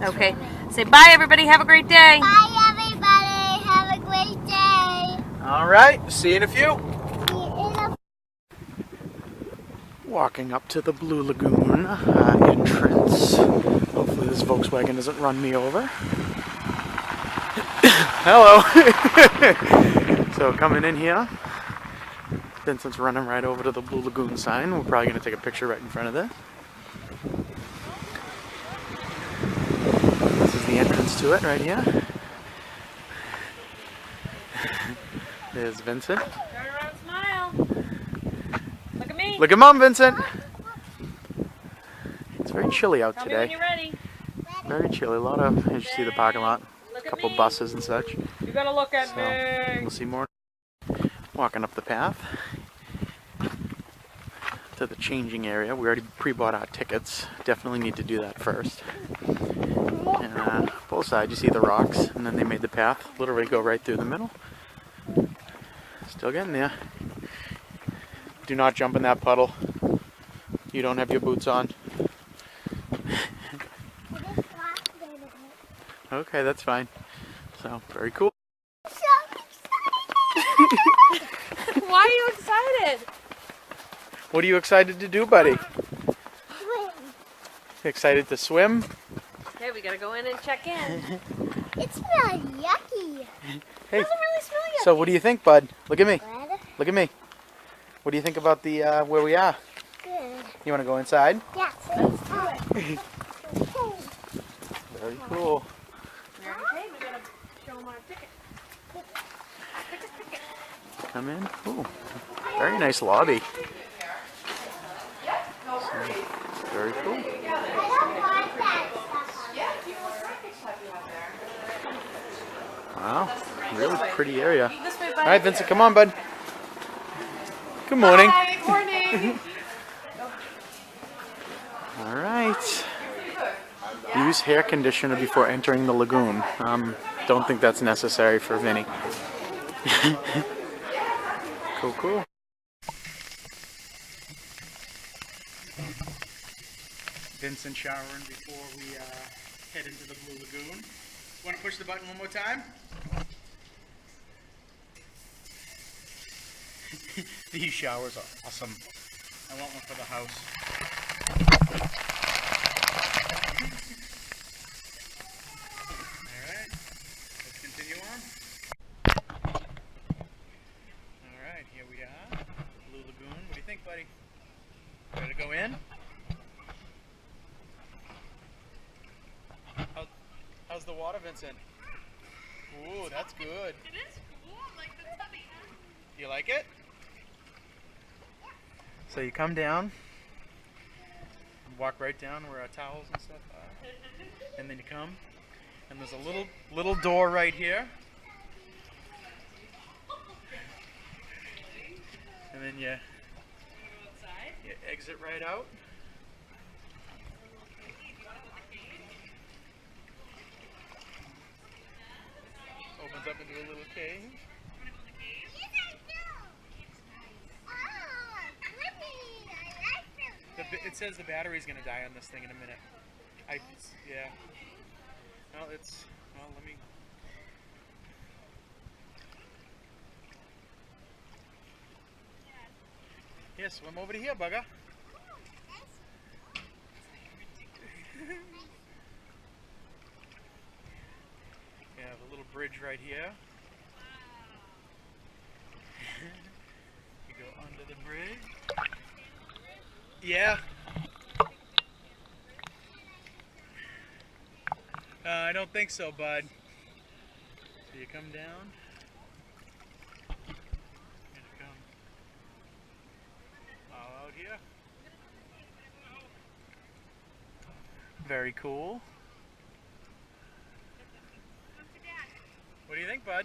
Okay. Say bye, everybody. Have a great day. Bye, everybody. Have a great day. All right, see you in a few. See you in a Walking up to the Blue Lagoon entrance. Hopefully this Volkswagen doesn't run me over. Hello. So coming in here, Vincent's running right over to the Blue Lagoon sign. We're probably going to take a picture right in front of this. This is the entrance to it right here. There's Vincent. Turn around, smile. Look at me. Look at Mom, Vincent. It's very chilly out Tell me when today. you're ready. Very chilly. A lot of, as you see the parking lot, Look a at couple me. buses and such. You gotta look at So me. we'll see more. Walking up the path to the changing area. We already pre-bought our tickets. Definitely need to do that first. And both sides you see the rocks, and then they made the path literally go right through the middle. Still getting there. Do not jump in that puddle. You don't have your boots on. Okay, that's fine. So, very cool. Why are you excited? What are you excited to do, buddy? swim. Excited to swim? Okay, we gotta go in and check in. It smells yucky. Hey, Doesn't really smell yet. so what do you think, bud? Look at me. Good. Look at me. What do you think about the where we are? Good. You want to go inside? Yes. Let's do it. Very cool. We already paid. We gotta show them our ticket. Come in. Ooh, very nice lobby. So, very cool. I don't want that stuff. Wow, really pretty area. This way, All bud. right, Vincent, come on, bud. Good morning. Hi, morning. All right. Use hair conditioner before entering the lagoon. Don't think that's necessary for Vinny. Cool, cool. Vincent showering before we head into the Blue Lagoon. Want to push the button one more time? These showers are awesome. I want one for the house. Alright, let's continue on. Alright, here we are. Blue Lagoon. What do you think, buddy? Ready to go in? How's the water, Vincent? Ooh, that's good. It is cool. Like the tubby. Do you like it? So you come down, walk right down where our towels and stuff are, and then you come, and there's a little door right here, and then you exit right out. Opens up into a little cave. It says the battery's gonna die on this thing in a minute. Yeah. Well, let me. Yeah, swim over to here, bugger. We have a little bridge right here. You go under the bridge. Yeah. I don't think so, bud. You come down. And come all out here. Very cool. What do you think, bud?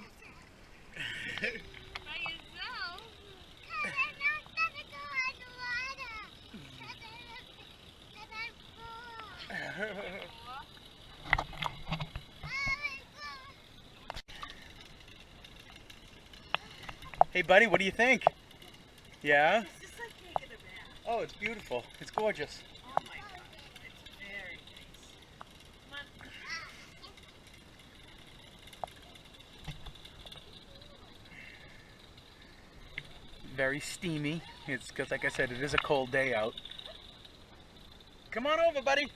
By yourself? Because I'm not going to go underwater. Because I'm full. Hey, buddy, what do you think? Yeah? It's just like taking a bath. Oh, it's beautiful. It's gorgeous. Oh my god. It's very nice. Come on. Very steamy. It's because, like I said, it is a cold day out. Come on over, buddy.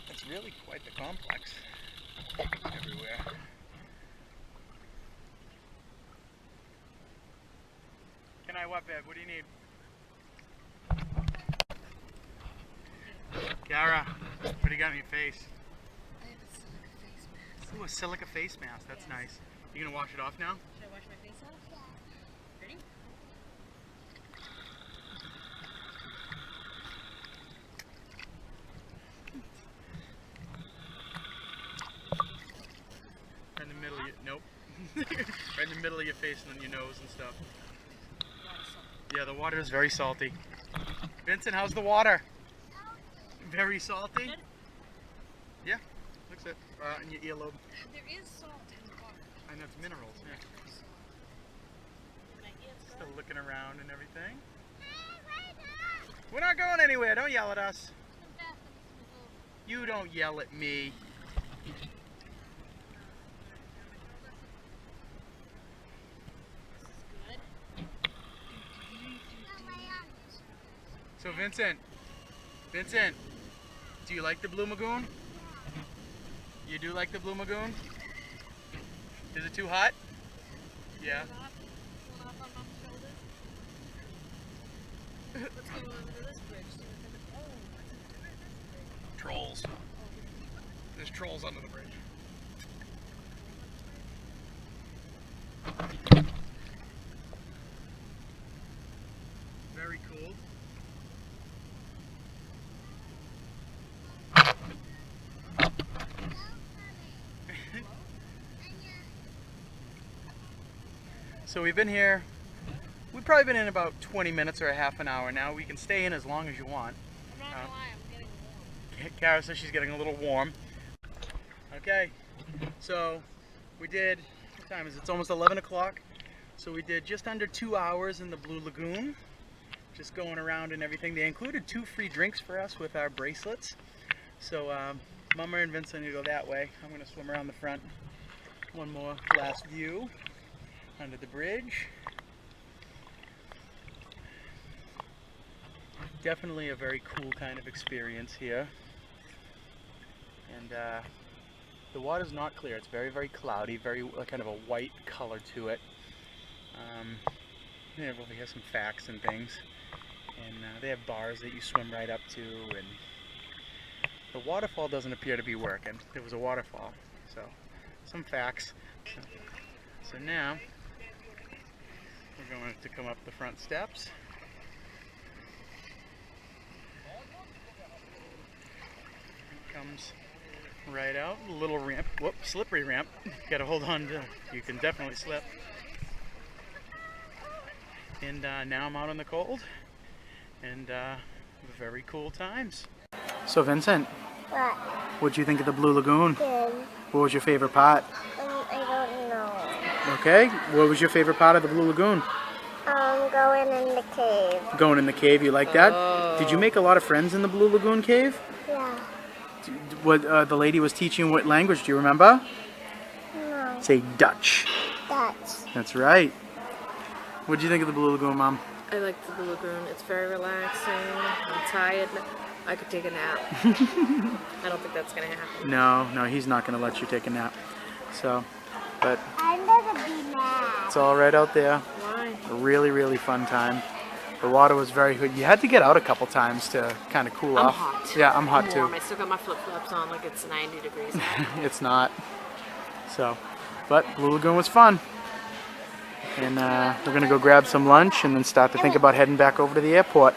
It's really quite the complex everywhere. Can I what, babe? What do you need? Yara, what do you got in your face? I have a silica face mask. Ooh, a silica face mask. That's nice. You gonna wash it off now? Should I wash my face off? Yeah. Ready? Right in the middle of your, nope. Right in the middle of your face and then your nose and stuff. Yeah, the water is very salty. Vincent, how's the water? Very salty? Good. Yeah, looks it. In your earlobe. There is salt in the water. I know it's minerals, yeah. My ears Still go. looking around and everything. We're not going anywhere, don't yell at us. You don't yell at me. So Vincent, do you like the Blue Lagoon? You do like the Blue Lagoon? Is it too hot? Yeah. Pull off on Mom's shoulders. Let's go over to this bridge. See what's under. Oh, what's under this bridge? Trolls. There's trolls under the bridge. Very cool. So we've been here, we've probably been in about 20 minutes or a half an hour now. We can stay in as long as you want. I'm not gonna lie, I'm getting warm. Kara says she's getting a little warm. Okay, so we did, what time is it? It's almost 11 o'clock. So we did just under 2 hours in the Blue Lagoon, just going around and everything. They included 2 free drinks for us with our bracelets. So Mama and Vincent need to go that way. I'm gonna swim around the front. One more last view under the bridge. Definitely a very cool kind of experience here. And the water's not clear. It's very, very cloudy, very kind of a white color to it. They have over here some facts and things. And they have bars that you swim right up to. And the waterfall doesn't appear to be working. There was a waterfall. So, some facts. So now, we're going to come up the front steps. It comes right out, a little ramp, whoop, slippery ramp. Got to hold on to, you can definitely slip. And now I'm out in the cold, and very cool times. So Vincent, What? what'd you think of the Blue Lagoon? Good. What was your favorite part? I don't know. Okay, what was your favorite part of the Blue Lagoon? Going in the cave. Going in the cave, you like that? Did you make a lot of friends in the Blue Lagoon cave? Yeah. What the lady was teaching, what language, do you remember? No. Say Dutch. That's. That's right. What did you think of the Blue Lagoon, Mom? I like the lagoon. It's very relaxing. I'm tired. I could take a nap. I don't think that's gonna happen. No, he's not going to let you take a nap. So, but I'm gonna be mad. it's all right out there. Why? A really, really fun time. The water was very good. You had to get out a couple times to kind of cool I'm off. hot. Yeah, I'm hot warm. too. I still got my flip-flops on like it's 90 degrees. It's not. So, but Blue Lagoon was fun. And we're going to go grab some lunch and then start to think about heading back over to the airport.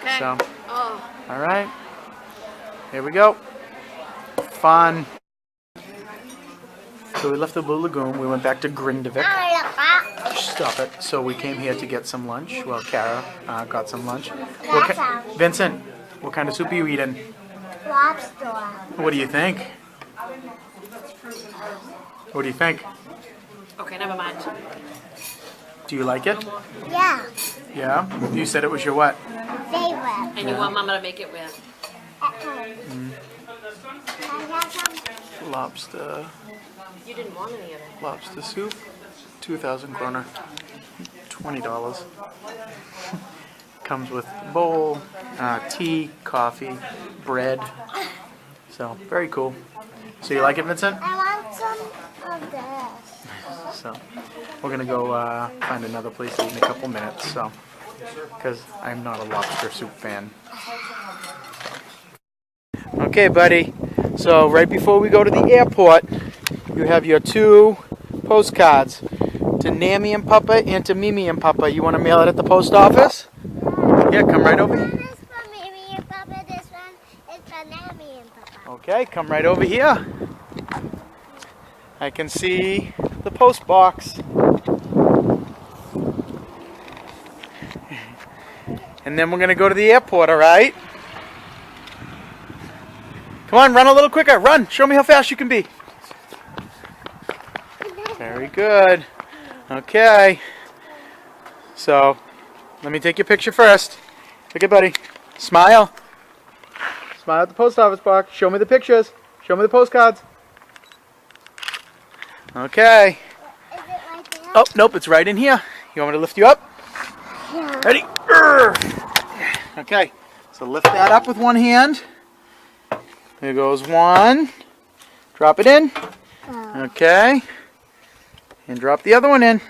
Okay. So, Oh. all right. Here we go. Fun. So we left the Blue Lagoon. We went back to Grindavik. Stop it. So we came here to get some lunch. Well, Kara got some lunch. Vincent, what kind of soup are you eating? Lobster. What do you think? What do you think? Okay, never mind. Do you like it? Yeah. Yeah? You said it was your what? Favorite. And you want Mama to make it with? At home. Can I have some? Lobster. You didn't want any of it. Lobster soup. 2,000 kroner. $20. Comes with bowl, tea, coffee, bread. So, very cool. So you like it, Vincent? I want some of this. So, we're gonna go find another place to eat in a couple minutes. So, because I'm not a lobster soup fan. Okay, buddy. So right before we go to the airport, you have your 2 postcards to Nammy and Papa and to Mimi and Papa. You want to mail it at the post office? Yeah, come right over. This for Mimi and Papa. This one is for Nammy and Papa. Okay, come right over here. I can see the post box. And then we're going to go to the airport, all right? Come on, run a little quicker. Run. Show me how fast you can be. Very good. Okay. So, let me take your picture first. Look at buddy. Smile. Smile at the post office box. Show me the pictures. Show me the postcards. Okay. Is it right there? Oh, nope, it's right in here. You want me to lift you up? Yeah. Ready? Okay. So lift that up with one hand. There goes one. Drop it in. Okay. And drop the other one in.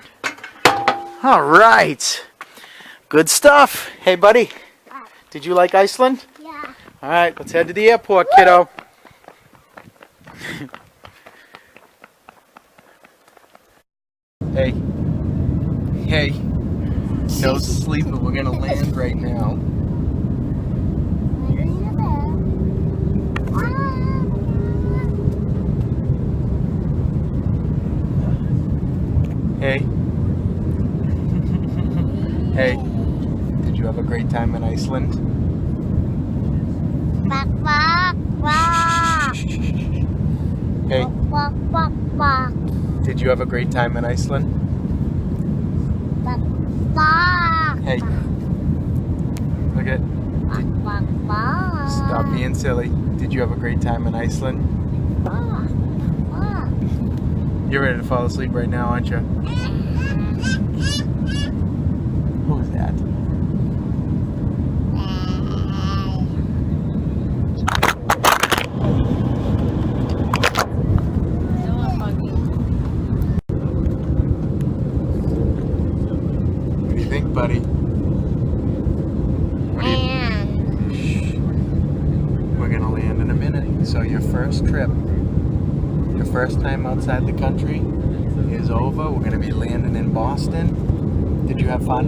All right. Good stuff. Hey, buddy. Did you like Iceland? Yeah. All right, let's head to the airport, kiddo. Hey. Hey. No sleeping. We're going to land right now. Hey. Hey. Did you have a great time in Iceland? Quack, quack, quack. Hey. Quack, quack, quack. Did you have a great time in Iceland? Quack, quack. Hey. Look at. Quack, quack, quack. Stop being silly. Did you have a great time in Iceland? Quack, quack. You're ready to fall asleep right now, aren't you? Who is that? What do you think, buddy? What do you... We're gonna land in a minute. So your first trip, your first time outside the country is over. We're gonna be landing in Boston. Did you have fun?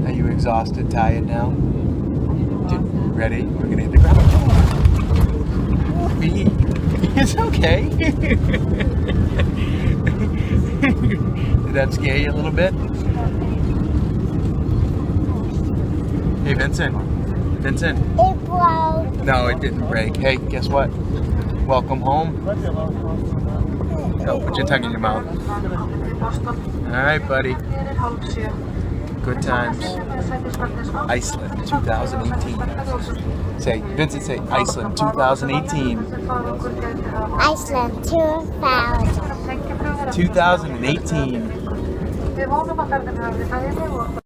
Are you exhausted, tired now? Ready? We're gonna hit the ground. It's okay. Did that scare you a little bit? Hey, Vincent. Vincent. It broke. No, it didn't break. Hey, guess what? Welcome home. Oh, put your tongue in your mouth. Alright, buddy. Good times. Iceland 2018. Say, Vincent, say Iceland 2018. Iceland 2000. 2018.